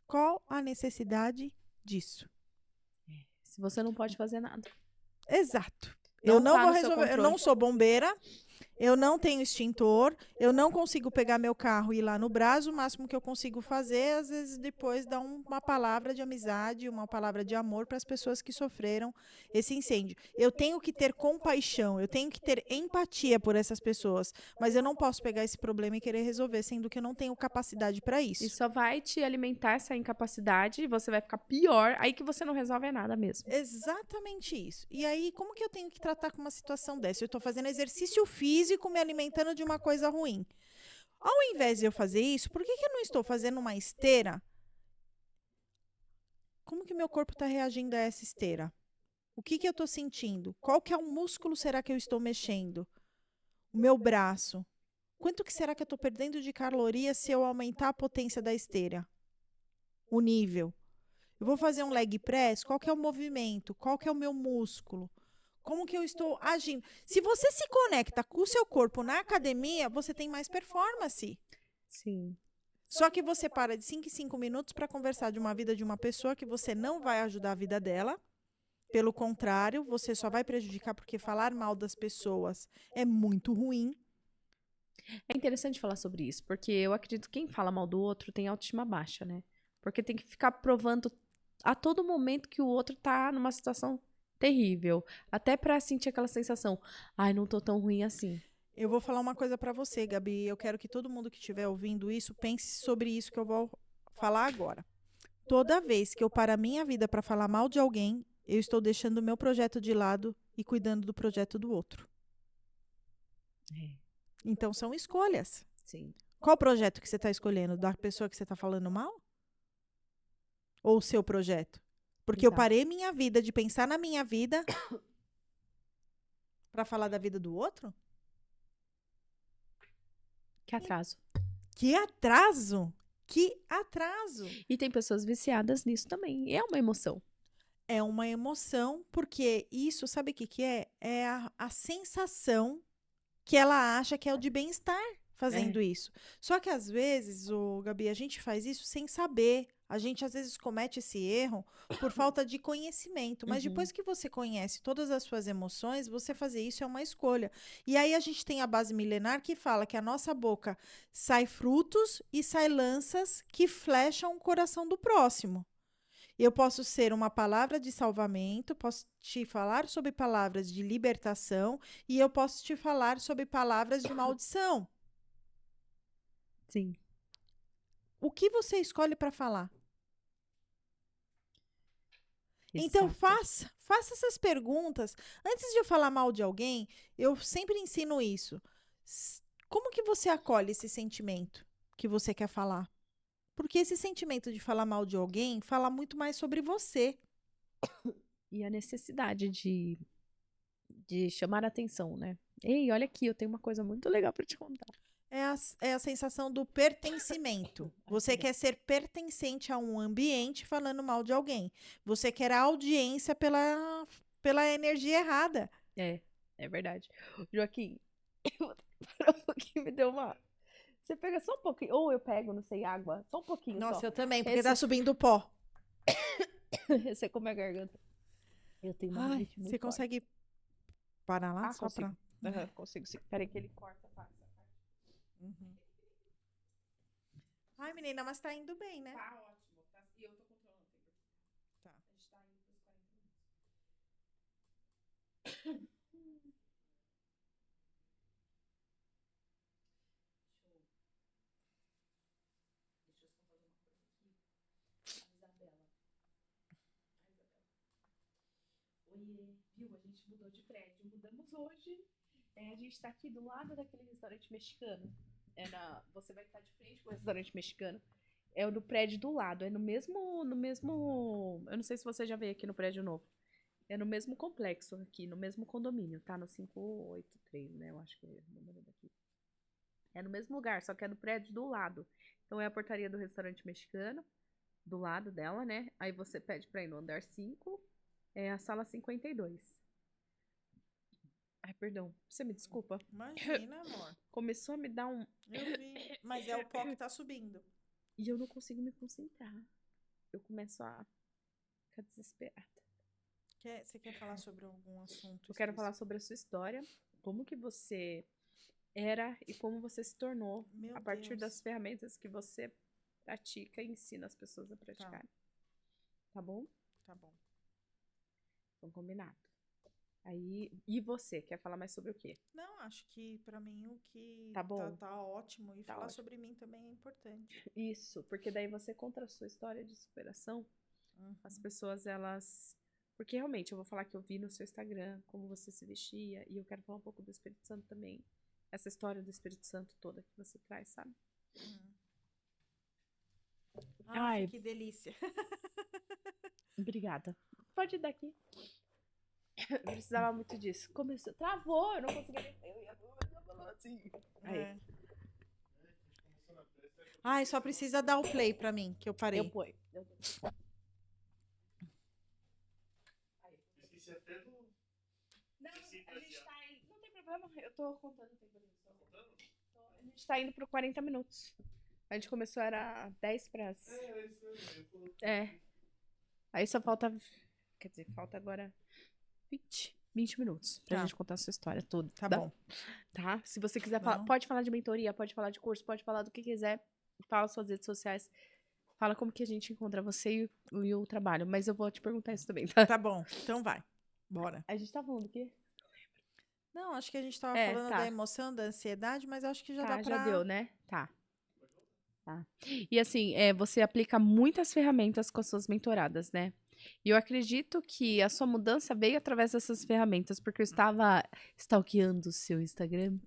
Qual a necessidade disso? Se você não pode fazer nada. Exato. Não Eu não tá vou no seu resolver, eu controle. não sou bombeira, eu não tenho extintor, eu não consigo pegar meu carro e ir lá no Brás. O máximo que eu consigo fazer, às vezes, depois dar uma palavra de amizade, uma palavra de amor para as pessoas que sofreram esse incêndio. Eu tenho que ter compaixão, eu tenho que ter empatia por essas pessoas, mas eu não posso pegar esse problema e querer resolver, sendo que eu não tenho capacidade para isso. E só vai te alimentar essa incapacidade, você vai ficar pior, aí que você não resolve nada mesmo. Exatamente isso. E aí, como que eu tenho que tratar com uma situação dessa? Eu estou fazendo exercício físico, me alimentando de uma coisa ruim. Ao invés de eu fazer isso, por que eu não estou fazendo uma esteira? Como que meu corpo está reagindo a essa esteira? O que eu estou sentindo? Qual que é o músculo será que eu estou mexendo? O meu braço. Quanto que será que eu estou perdendo de calorias se eu aumentar a potência da esteira? O nível. Eu vou fazer um leg press, qual que é o movimento? Qual que é o meu músculo? Como que eu estou agindo? Se você se conecta com o seu corpo na academia, você tem mais performance. Sim. Só que você para de 5 em 5 minutos para conversar de uma vida de uma pessoa que você não vai ajudar a vida dela. Pelo contrário, você só vai prejudicar porque falar mal das pessoas é muito ruim. É interessante falar sobre isso, porque eu acredito que quem fala mal do outro tem autoestima baixa, né? Porque tem que ficar provando a todo momento que o outro tá numa situação terrível. Até pra sentir aquela sensação, ai, não tô tão ruim assim. Eu vou falar uma coisa pra você, Gabi. Eu quero que todo mundo que estiver ouvindo isso pense sobre isso que eu vou falar agora. Toda vez que eu paro a minha vida para falar mal de alguém, eu estou deixando o meu projeto de lado e cuidando do projeto do outro. É, Então são escolhas. sim. Qual projeto que você está escolhendo? Da pessoa que você está falando mal? Ou o seu projeto? Porque eu Exato. parei minha vida de pensar na minha vida para falar da vida do outro? Que atraso. Que atraso! Que atraso! E tem pessoas viciadas nisso também. E é uma emoção. É uma emoção, porque isso, sabe o que que é? É a sensação que ela acha que é o de bem-estar fazendo isso. Só que às vezes, Gabi, a gente faz isso sem saber. A gente às vezes comete esse erro por falta de conhecimento. Mas Uhum. depois que você conhece todas as suas emoções, você fazer isso é uma escolha. E aí a gente tem a base milenar que fala que a nossa boca sai frutos e sai lanças que flecham o coração do próximo. Eu posso ser uma palavra de salvamento, posso te falar sobre palavras de libertação e eu posso te falar sobre palavras de maldição. Sim. O que você escolhe para falar? Então Exato. faça essas perguntas. Antes de eu falar mal de alguém, eu sempre ensino isso. Como que você acolhe esse sentimento que você quer falar? Porque esse sentimento de falar mal de alguém fala muito mais sobre você. E a necessidade de chamar a atenção, né? Ei, olha aqui, eu tenho uma coisa muito legal pra te contar. É a sensação do pertencimento. Você quer ser pertencente a um ambiente falando mal de alguém. Você quer a audiência pela energia errada. É verdade. Joaquim, eu vou ter que parar um pouquinho, me deu uma. Você pega só um pouquinho, ou eu pego, não sei, água, só um pouquinho Nossa, só. eu também, porque Esse, tá subindo pó. secou minha garganta. Eu tenho uma Ai, rinite você muito forte. consegue parar lá Ah, só consigo. pra. Aham, consigo sim. Peraí que ele corta, passa. Uhum. Ai, menina, mas tá indo bem, né? Tá ótimo. Tá, e eu tô controlando o tempo. Tá. A gente tá indo pros 40 minutos. Deixa eu só fazer uma coisa aqui. A Isabela. Oiê, viu? A gente mudou de prédio. Mudamos hoje. A gente tá aqui do lado daquele restaurante mexicano. Você vai estar de frente com o restaurante mexicano. É o do prédio do lado. É no mesmo. Eu não sei se você já veio aqui no prédio novo. É no mesmo complexo aqui, no mesmo condomínio, tá? No 583, né? Eu acho que é o número daqui. É no mesmo lugar, só que é no prédio do lado. Então é a portaria do restaurante mexicano, do lado dela, né? Aí você pede pra ir no andar 5, é a sala 52. Ai, perdão. Você me desculpa. Imagina, amor. Começou a me dar um. Eu vi. Mas é o pó que tá subindo. E eu não consigo me concentrar. Eu começo a ficar desesperada. Você quer falar sobre algum assunto Eu quero falar específico? sobre a sua história, como que você era e como você se tornou Meu a partir Deus. das ferramentas que você pratica e ensina as pessoas a praticarem. Tá bom? Tá bom. Então, combinado. Aí, e você, quer falar mais sobre o quê? Não, acho que pra mim o que Tá bom. tá ótimo. E Tá falar ótimo. sobre mim também é importante. Isso, porque daí você conta a sua história de superação, as pessoas, elas... Porque realmente, eu vou falar que eu vi no seu Instagram como você se vestia, e eu quero falar um pouco do Espírito Santo também. Essa história do Espírito Santo toda que você traz, sabe? Ai, Ai, que delícia. obrigada. Pode ir daqui. Eu precisava muito disso. Começou, travou, eu não conseguia nem. Eu ia falando assim. Aí, É. Ai, só precisa dar o play pra mim, que eu parei. eu ponho. Esqueci até do. Não, a gente tá indo. Não tem problema, eu tô contando o tempo disso. A gente tá indo pro 40 minutos. A gente começou, era 10 pras. É isso mesmo. É. Aí só falta. Quer dizer, falta agora 20 20 minutos pra Tá. gente contar a sua história toda. Tá bom. Tá? Se você quiser falar, Não. pode falar de mentoria, pode falar de curso, pode falar do que quiser. Fala suas redes sociais. Fala como que a gente encontra você e o trabalho. Mas eu vou te perguntar isso também, tá? Tá bom, então vai. Bora. A gente tá falando do quê? Não, acho que a gente tava É, falando tá. da emoção, da ansiedade, mas acho que já dá Tá, pra... já deu, né? Tá. Tá. E assim, você aplica muitas ferramentas com as suas mentoradas, né? E eu acredito que a sua mudança veio através dessas ferramentas, porque eu estava stalkeando o seu Instagram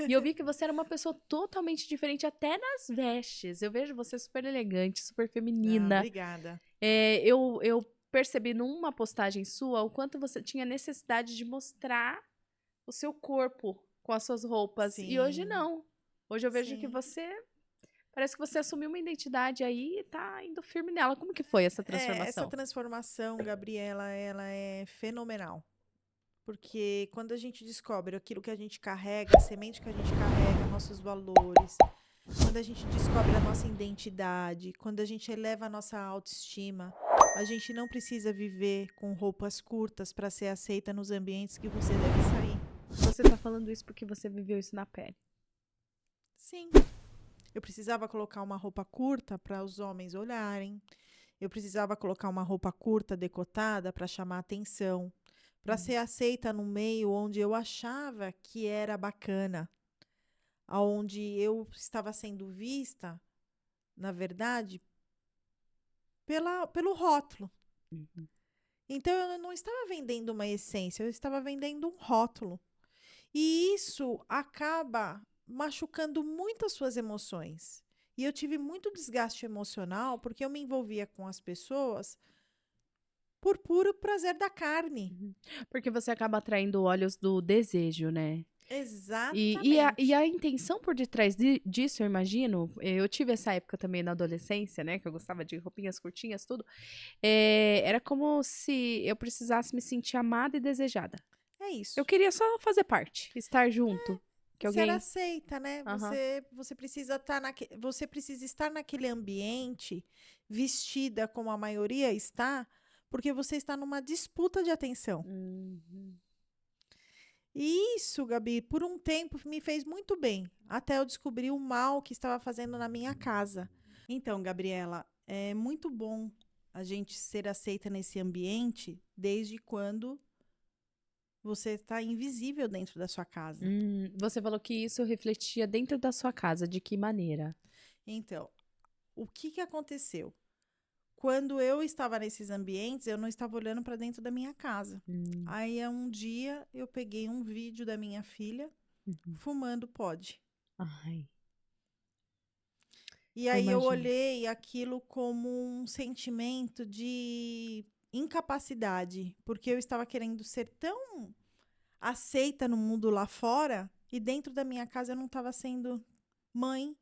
e eu vi que você era uma pessoa totalmente diferente, até nas vestes. Eu vejo você super elegante, super Ah, feminina. obrigada. Eu percebi numa postagem sua o quanto você tinha necessidade de mostrar o seu corpo com as suas roupas. E hoje Sim. não. Hoje eu vejo que Sim. você. Parece que você assumiu uma identidade aí e tá indo firme nela. Como que foi essa Essa transformação? transformação, Gabriela, ela é fenomenal. Porque quando a gente descobre aquilo que a gente carrega, a semente que a gente carrega, nossos valores, quando a gente descobre a nossa identidade, quando a gente eleva a nossa autoestima, a gente não precisa viver com roupas curtas para ser aceita nos ambientes que você deve sair. Você tá falando isso porque você viveu isso na pele. Sim. Eu precisava colocar uma roupa curta para os homens olharem. Eu precisava colocar uma roupa curta, decotada, para chamar atenção, para ser aceita no meio onde eu achava que era bacana, aonde eu estava sendo vista, na verdade, pelo rótulo. Uhum. Então eu não estava vendendo uma essência, eu estava vendendo um rótulo. E isso acaba machucando muito as suas emoções. E eu tive muito desgaste emocional porque eu me envolvia com as pessoas por puro prazer da carne. Porque você acaba atraindo olhos do desejo, né? E Exatamente. a intenção por detrás disso, eu imagino, eu tive essa época também na adolescência, né? Que eu gostava de roupinhas curtinhas, tudo. Era como se eu precisasse me sentir amada e desejada. É isso. Eu queria só fazer parte, estar junto. Que Ser alguém. aceita, né? Aham. Você precisa você precisa estar naquele ambiente vestida como a maioria está, porque você está numa disputa de atenção. Uhum. E isso, Gabi, por um tempo me fez muito bem, até eu descobrir o mal que estava fazendo na minha casa. Então, Gabriela, é muito bom a gente ser aceita nesse ambiente desde quando você está invisível dentro da sua casa. Você falou que isso refletia dentro da sua casa. De que maneira? Então, o que aconteceu? Quando eu estava nesses ambientes, eu não estava olhando para dentro da minha casa. Aí, um dia, eu peguei um vídeo da minha filha Uhum. fumando pod. Ai, E eu aí eu imagino. olhei aquilo como um sentimento de incapacidade, porque eu estava querendo ser tão aceita no mundo lá fora e dentro da minha casa eu não estava sendo mãe.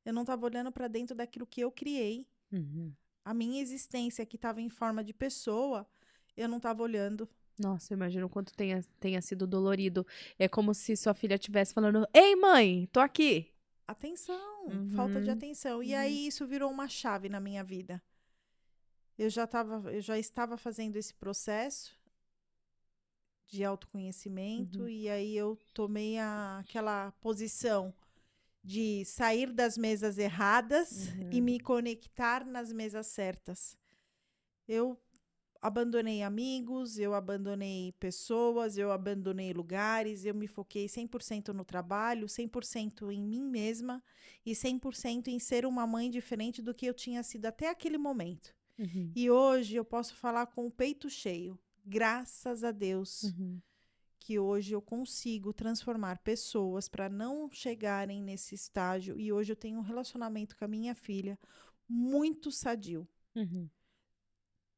Eu não estava olhando para dentro daquilo que eu criei. Uhum. A minha existência que estava em forma de pessoa, eu não estava olhando. Nossa, eu imagino o quanto tenha sido dolorido. É como se sua filha estivesse falando: Ei, mãe, tô aqui. Atenção, falta de Uhum. atenção. E aí isso virou uma chave na minha vida. Eu já estava fazendo esse processo de autoconhecimento Uhum. e aí eu tomei aquela posição de sair das mesas erradas e Uhum. me conectar nas mesas certas. Eu abandonei amigos, eu abandonei pessoas, eu abandonei lugares, eu me foquei 100% no trabalho, 100% em mim mesma e 100% em ser uma mãe diferente do que eu tinha sido até aquele momento. Uhum. E hoje eu posso falar com o peito cheio, graças a Deus, Uhum. que hoje eu consigo transformar pessoas para não chegarem nesse estágio. E hoje eu tenho um relacionamento com a minha filha muito sadio. Uhum.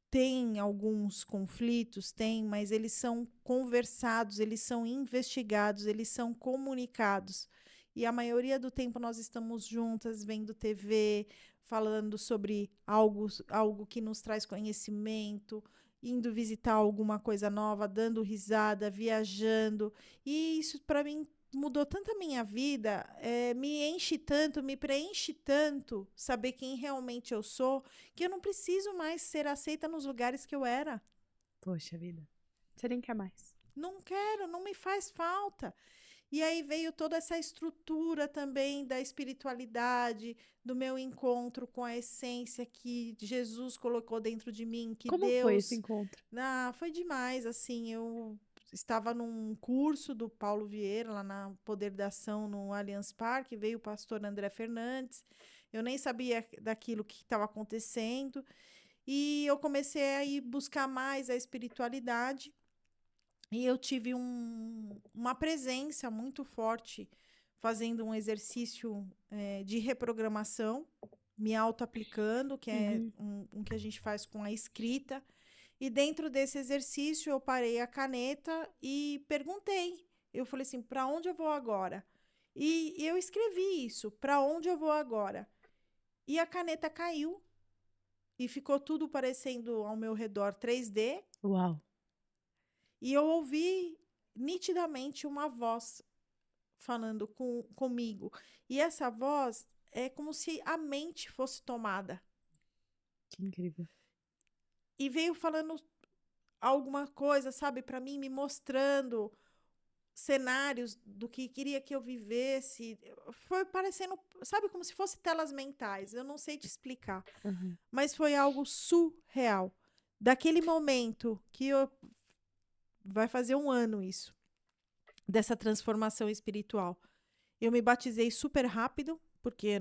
Tem alguns conflitos, tem, mas eles são conversados, eles são investigados, eles são comunicados. E a maioria do tempo nós estamos juntas, vendo TV, falando sobre algo que nos traz conhecimento, indo visitar alguma coisa nova, dando risada, viajando. E isso, para mim, mudou tanto a minha vida, me enche tanto, me preenche tanto saber quem realmente eu sou, que eu não preciso mais ser aceita nos lugares que eu era. Poxa vida. Você nem quer mais. Não quero, não me faz falta. E aí veio toda essa estrutura também da espiritualidade, do meu encontro com a essência que Jesus colocou dentro de mim, que Como foi esse Deus... encontro? Foi demais, assim, eu estava num curso do Paulo Vieira, lá na Poder da Ação, no Allianz Parque, veio o pastor André Fernandes, eu nem sabia daquilo que estava acontecendo, e eu comecei a ir buscar mais a espiritualidade, e eu tive uma presença muito forte fazendo um exercício de reprogramação, me auto-aplicando, que é um que a gente faz com a escrita. E dentro desse exercício, eu parei a caneta e perguntei. Eu falei assim, para onde eu vou agora? E eu escrevi isso, para onde eu vou agora? E a caneta caiu e ficou tudo parecendo ao meu redor 3D. Uau. E eu ouvi nitidamente uma voz falando comigo. E essa voz é como se a mente fosse tomada. Que incrível. E veio falando alguma coisa, sabe, para mim, me mostrando cenários do que queria que eu vivesse. Foi parecendo, sabe, como se fosse telas mentais. Eu não sei te explicar. Mas foi algo surreal. Daquele momento que vai fazer 1 ano isso, dessa transformação espiritual. Eu me batizei super rápido, porque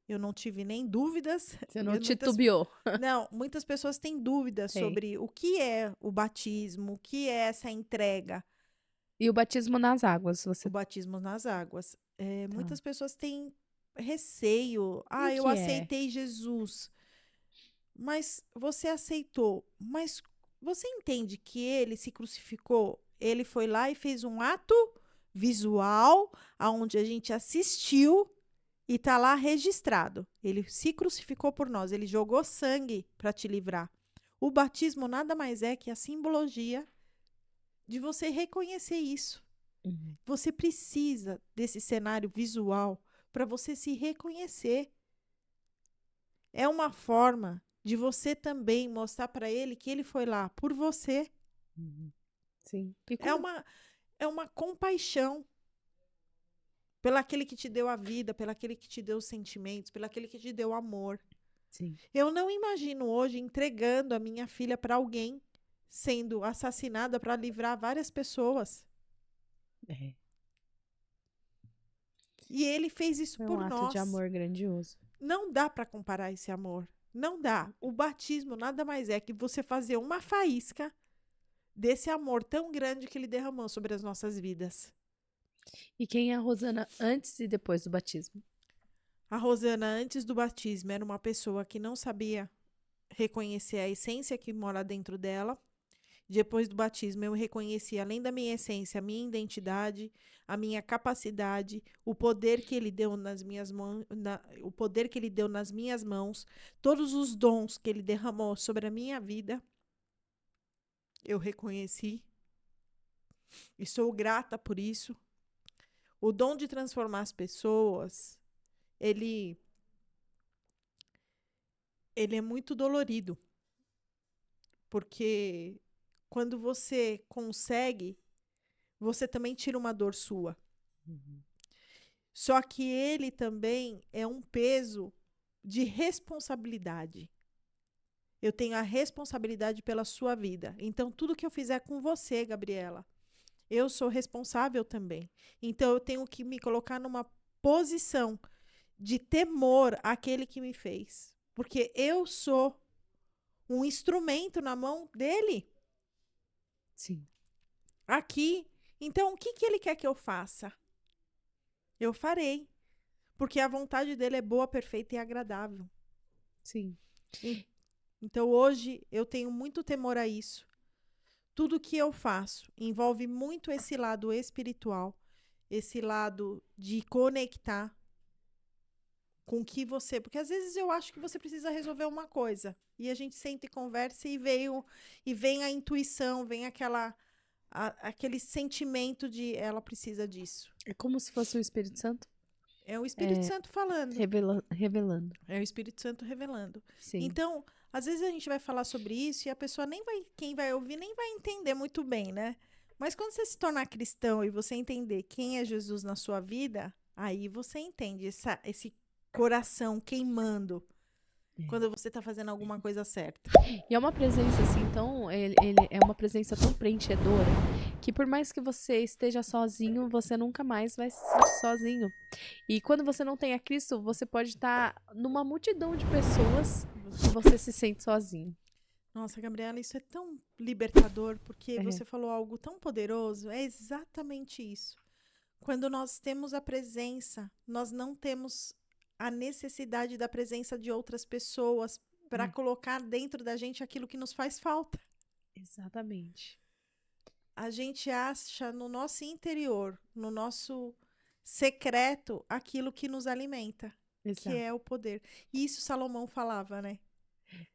eu não tive nem dúvidas. Você não titubeou. Não, muitas pessoas têm dúvidas sobre o que é o batismo, o que é essa entrega. E o batismo nas águas? O batismo nas águas. Muitas pessoas têm receio. Eu que aceitei Jesus. Mas você aceitou. Mas você entende que ele se crucificou? Ele foi lá e fez um ato visual, aonde a gente assistiu e está lá registrado. Ele se crucificou por nós, ele jogou sangue para te livrar. O batismo nada mais é que a simbologia de você reconhecer isso. Você precisa desse cenário visual para você se reconhecer. É uma forma de você também mostrar para ele que ele foi lá por você. Sim. É uma compaixão pelaquele que te deu a vida, pelaquele que te deu os sentimentos, pelaquele que te deu amor. Sim. Eu não imagino hoje entregando a minha filha para alguém sendo assassinada para livrar várias pessoas. E ele fez isso por nós. É um ato de amor grandioso. Não dá para comparar esse amor. Não dá. O batismo nada mais é que você fazer uma faísca desse amor tão grande que ele derramou sobre as nossas vidas. E quem é a Rosana antes e depois do batismo? A Rosana, antes do batismo, era uma pessoa que não sabia reconhecer a essência que mora dentro dela. Depois do batismo, eu reconheci, além da minha essência, a minha identidade, a minha capacidade, o poder que ele deu nas minhas mãos, o poder que ele deu nas minhas mãos, todos os dons que ele derramou sobre a minha vida. Eu reconheci e sou grata por isso. O dom de transformar as pessoas, ele é muito dolorido. Porque quando você consegue, você também tira uma dor sua. Só que ele também é um peso de responsabilidade. Eu tenho a responsabilidade pela sua vida. Então, tudo que eu fizer com você, Gabriela, eu sou responsável também. Então, eu tenho que me colocar numa posição de temor àquele que me fez. Porque eu sou um instrumento na mão dele. Sim. Aqui. Então, o que ele quer que eu faça? Eu farei. Porque a vontade dele é boa, perfeita e agradável. Sim. Então, hoje, eu tenho muito temor a isso. Tudo que eu faço envolve muito esse lado espiritual, esse lado de conectar com o que você... Porque, às vezes, eu acho que você precisa resolver uma coisa. E a gente senta e conversa e vem a intuição, vem aquele sentimento de ela precisa disso. É como se fosse o Espírito Santo? É o Espírito Santo falando. Revelando. É o Espírito Santo revelando. Sim. Então, às vezes a gente vai falar sobre isso e a pessoa quem vai ouvir nem vai entender muito bem, né? Mas quando você se tornar cristão e você entender quem é Jesus na sua vida, aí você entende esse coração queimando quando você tá fazendo alguma coisa certa. E é uma presença assim tão. Ele é uma presença tão preenchedora que por mais que você esteja sozinho, você nunca mais vai se sentir sozinho. E quando você não tem a Cristo, você pode estar numa multidão de pessoas e você se sente sozinho. Nossa, Gabriela, isso é tão libertador, porque É. você falou algo tão poderoso. É exatamente isso. Quando nós temos a presença, nós não temos a necessidade da presença de outras pessoas para colocar dentro da gente aquilo que nos faz falta. Exatamente. A gente acha no nosso interior, no nosso secreto, aquilo que nos alimenta, que Exato. é o poder. E isso Salomão falava, né?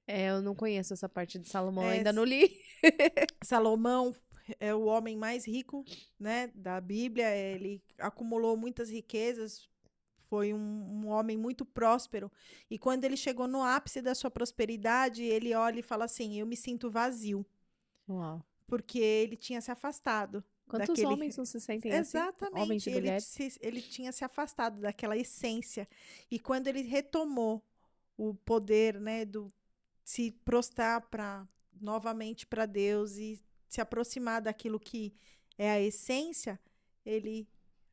Eu não conheço essa parte de Salomão, É, ainda não li. Salomão é o homem mais rico, né, da Bíblia. Ele acumulou muitas riquezas, foi um homem muito próspero. E quando ele chegou no ápice da sua prosperidade, ele olha e fala assim: eu me sinto vazio, Uau. porque ele tinha se afastado Quantos daquele. homens não se sentem assim? Homens Exatamente, e mulheres? ele tinha se afastado daquela essência. E quando ele retomou o poder, né, do se prostrar novamente para Deus e se aproximar daquilo que é a essência, ele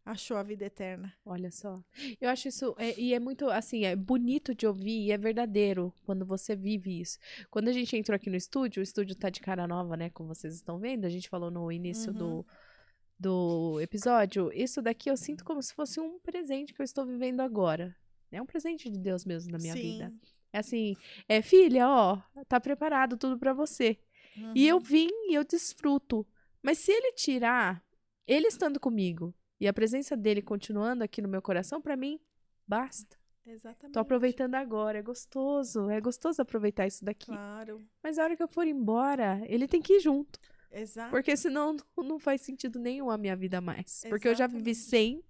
achou a vida eterna. Olha só. Eu acho isso, e é muito, assim, é bonito de ouvir e é verdadeiro quando você vive isso. Quando a gente entrou aqui no estúdio, o estúdio tá de cara nova, né, como vocês estão vendo, a gente falou no início do episódio, isso daqui eu sinto como se fosse um presente que eu estou vivendo agora. É um presente de Deus mesmo na minha vida. Sim. É assim, filha, ó, tá preparado tudo pra você. E eu vim e eu desfruto. Mas se ele tirar, ele estando comigo e a presença dele continuando aqui no meu coração, pra mim, basta. Exatamente. Tô aproveitando agora, é gostoso aproveitar isso daqui. Claro. Mas a hora que eu for embora, ele tem que ir junto. Exato. Porque senão não faz sentido nenhum a minha vida mais. Porque eu já vivi Exatamente. sem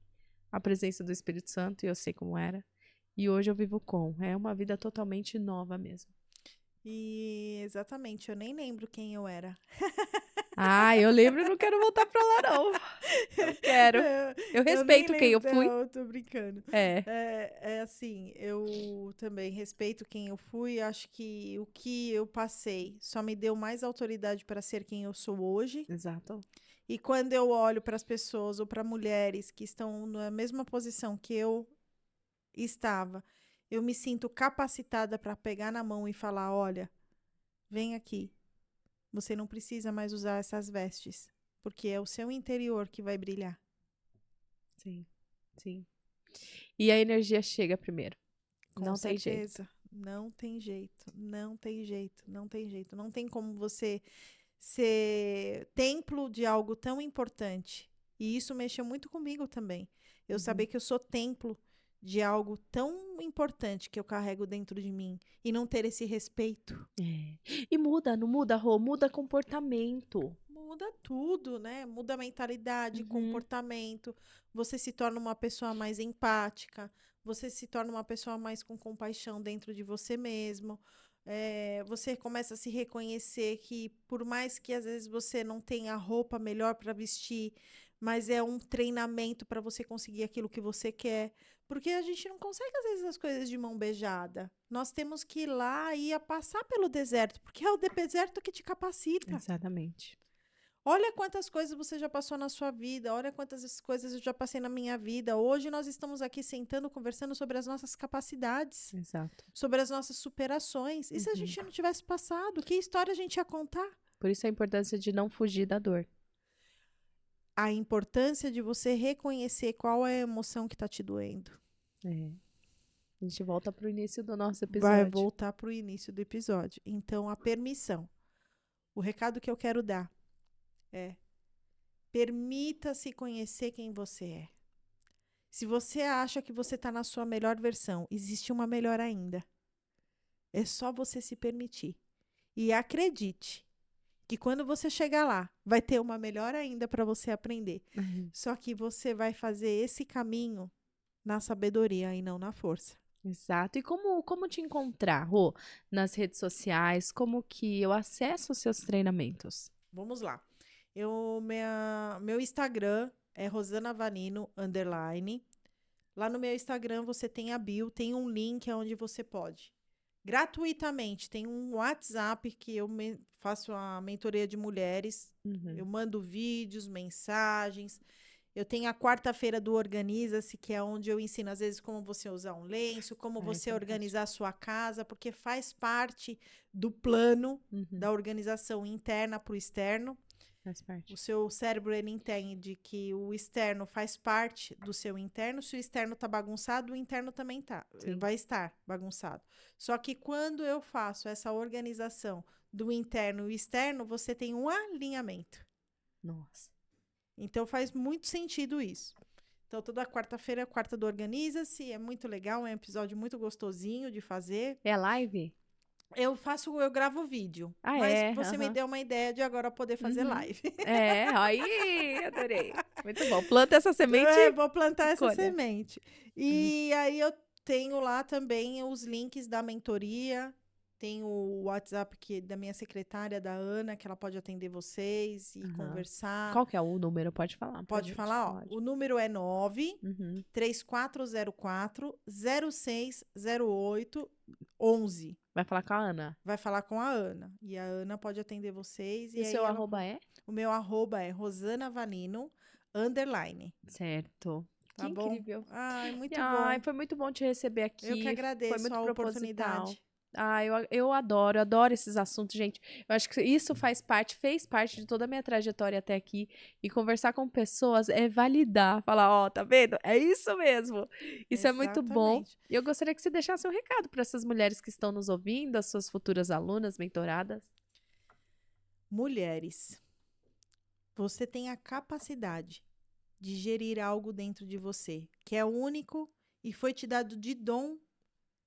a presença do Espírito Santo e eu sei como era. E hoje eu vivo com. É uma vida totalmente nova mesmo. E exatamente, eu nem lembro quem eu era. Ah, eu lembro e não quero voltar pra lá, não. Não quero. Eu respeito quem eu fui. Não, eu tô brincando. É. É assim, eu também respeito quem eu fui. Acho que o que eu passei só me deu mais autoridade para ser quem eu sou hoje. Exato. E quando eu olho para as pessoas ou para mulheres que estão na mesma posição que eu estava, eu me sinto capacitada para pegar na mão e falar: olha, vem aqui. Você não precisa mais usar essas vestes, porque é o seu interior que vai brilhar. Sim, sim. E a energia chega primeiro. Com não certeza. tem jeito. Não tem jeito. Não tem jeito. Não tem jeito. Não tem como você ser templo de algo tão importante. E isso mexeu muito comigo também. Eu saber que eu sou templo de algo tão importante que eu carrego dentro de mim e não ter esse respeito. E muda, não muda, Rô? Muda comportamento. Muda tudo, né? Muda a mentalidade, comportamento. Você se torna uma pessoa mais empática. Você se torna uma pessoa mais com compaixão dentro de você mesmo. Você começa a se reconhecer que, por mais que às vezes você não tenha a roupa melhor para vestir, mas é um treinamento para você conseguir aquilo que você quer. Porque a gente não consegue, às vezes, as coisas de mão beijada. Nós temos que ir lá e passar pelo deserto, porque é o deserto que te capacita. Exatamente. Olha quantas coisas você já passou na sua vida, olha quantas coisas eu já passei na minha vida. Hoje nós estamos aqui sentando, conversando sobre as nossas capacidades, Exato. sobre as nossas superações. E se a gente não tivesse passado, que história a gente ia contar? Por isso a importância de não fugir da dor. A importância de você reconhecer qual é a emoção que está te doendo. A gente volta pro início do nosso episódio. Vai voltar para o início do episódio. Então, a permissão. O recado que eu quero dar é: permita-se conhecer quem você é. Se você acha que você está na sua melhor versão, existe uma melhor ainda. É só você se permitir. E acredite que quando você chegar lá, vai ter uma melhor ainda para você aprender. Só que você vai fazer esse caminho na sabedoria e não na força. Exato. E como te encontrar, Rô? Nas redes sociais? Como que eu acesso os seus treinamentos? Vamos lá. Meu Instagram é Rosana Vanino, _. Lá no meu Instagram você tem a bio, tem um link onde você pode. Gratuitamente, tem um WhatsApp que eu faço a mentoria de mulheres. Eu mando vídeos, mensagens. Eu tenho a quarta-feira do Organiza-se, que é onde eu ensino, às vezes, como você usar um lenço, como você organizar a sua casa, porque faz parte do plano da organização interna para o externo. Faz parte. O seu cérebro, ele entende que o externo faz parte do seu interno. Se o externo tá bagunçado, o interno também vai estar bagunçado. Só que quando eu faço essa organização do interno e externo, você tem um alinhamento. Nossa. Então faz muito sentido isso. Então toda quarta-feira é a quarta do Organiza-se, é muito legal, é um episódio muito gostosinho de fazer. É live? Eu gravo vídeo, Ah, mas é? você me deu uma ideia de agora poder fazer live. É, aí, adorei. Muito bom. Planta essa semente. Vou plantar essa colha. semente. E aí eu tenho lá também os links da mentoria. Tem o WhatsApp da minha secretária, da Ana, que ela pode atender vocês e conversar. Qual que é o número? Pode falar. Pode falar, ó. O número é 93404-0608-11. Vai falar com a Ana. Vai falar com a Ana. E a Ana pode atender vocês. E o seu arroba é? O meu arroba é Rosana Vanino, _. Certo. Tá que bom? incrível. Ai, muito Ai, bom. foi muito bom te receber aqui. Eu que agradeço foi muito a proposital. oportunidade. Ah, eu adoro esses assuntos, gente. Eu acho que isso fez parte de toda a minha trajetória até aqui. E conversar com pessoas é validar. Falar, ó, tá vendo? É isso mesmo. Isso é muito bom. Exatamente. E eu gostaria que você deixasse um recado para essas mulheres que estão nos ouvindo, as suas futuras alunas, mentoradas. Mulheres, você tem a capacidade de gerir algo dentro de você, que é único e foi te dado de dom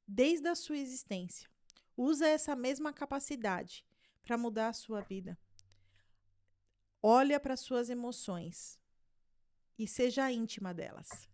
desde a sua existência. Usa essa mesma capacidade para mudar a sua vida. Olha para suas emoções e seja íntima delas.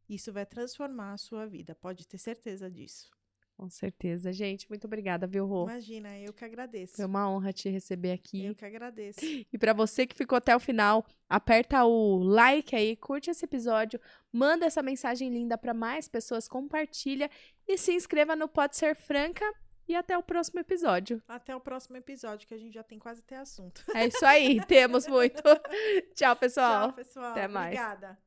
Isso vai transformar a sua vida, pode ter certeza disso. Com certeza, gente. Muito obrigada, viu, Rô? Imagina, eu que agradeço. Foi uma honra te receber aqui. Eu que agradeço. E para você que ficou até o final, aperta o like aí, curte esse episódio, manda essa mensagem linda para mais pessoas, compartilha e se inscreva no Pode Ser Franca. E até o próximo episódio. Até o próximo episódio, que a gente já tem quase até assunto. É isso aí, temos muito. Tchau, pessoal. Tchau, pessoal. Até mais. Obrigada.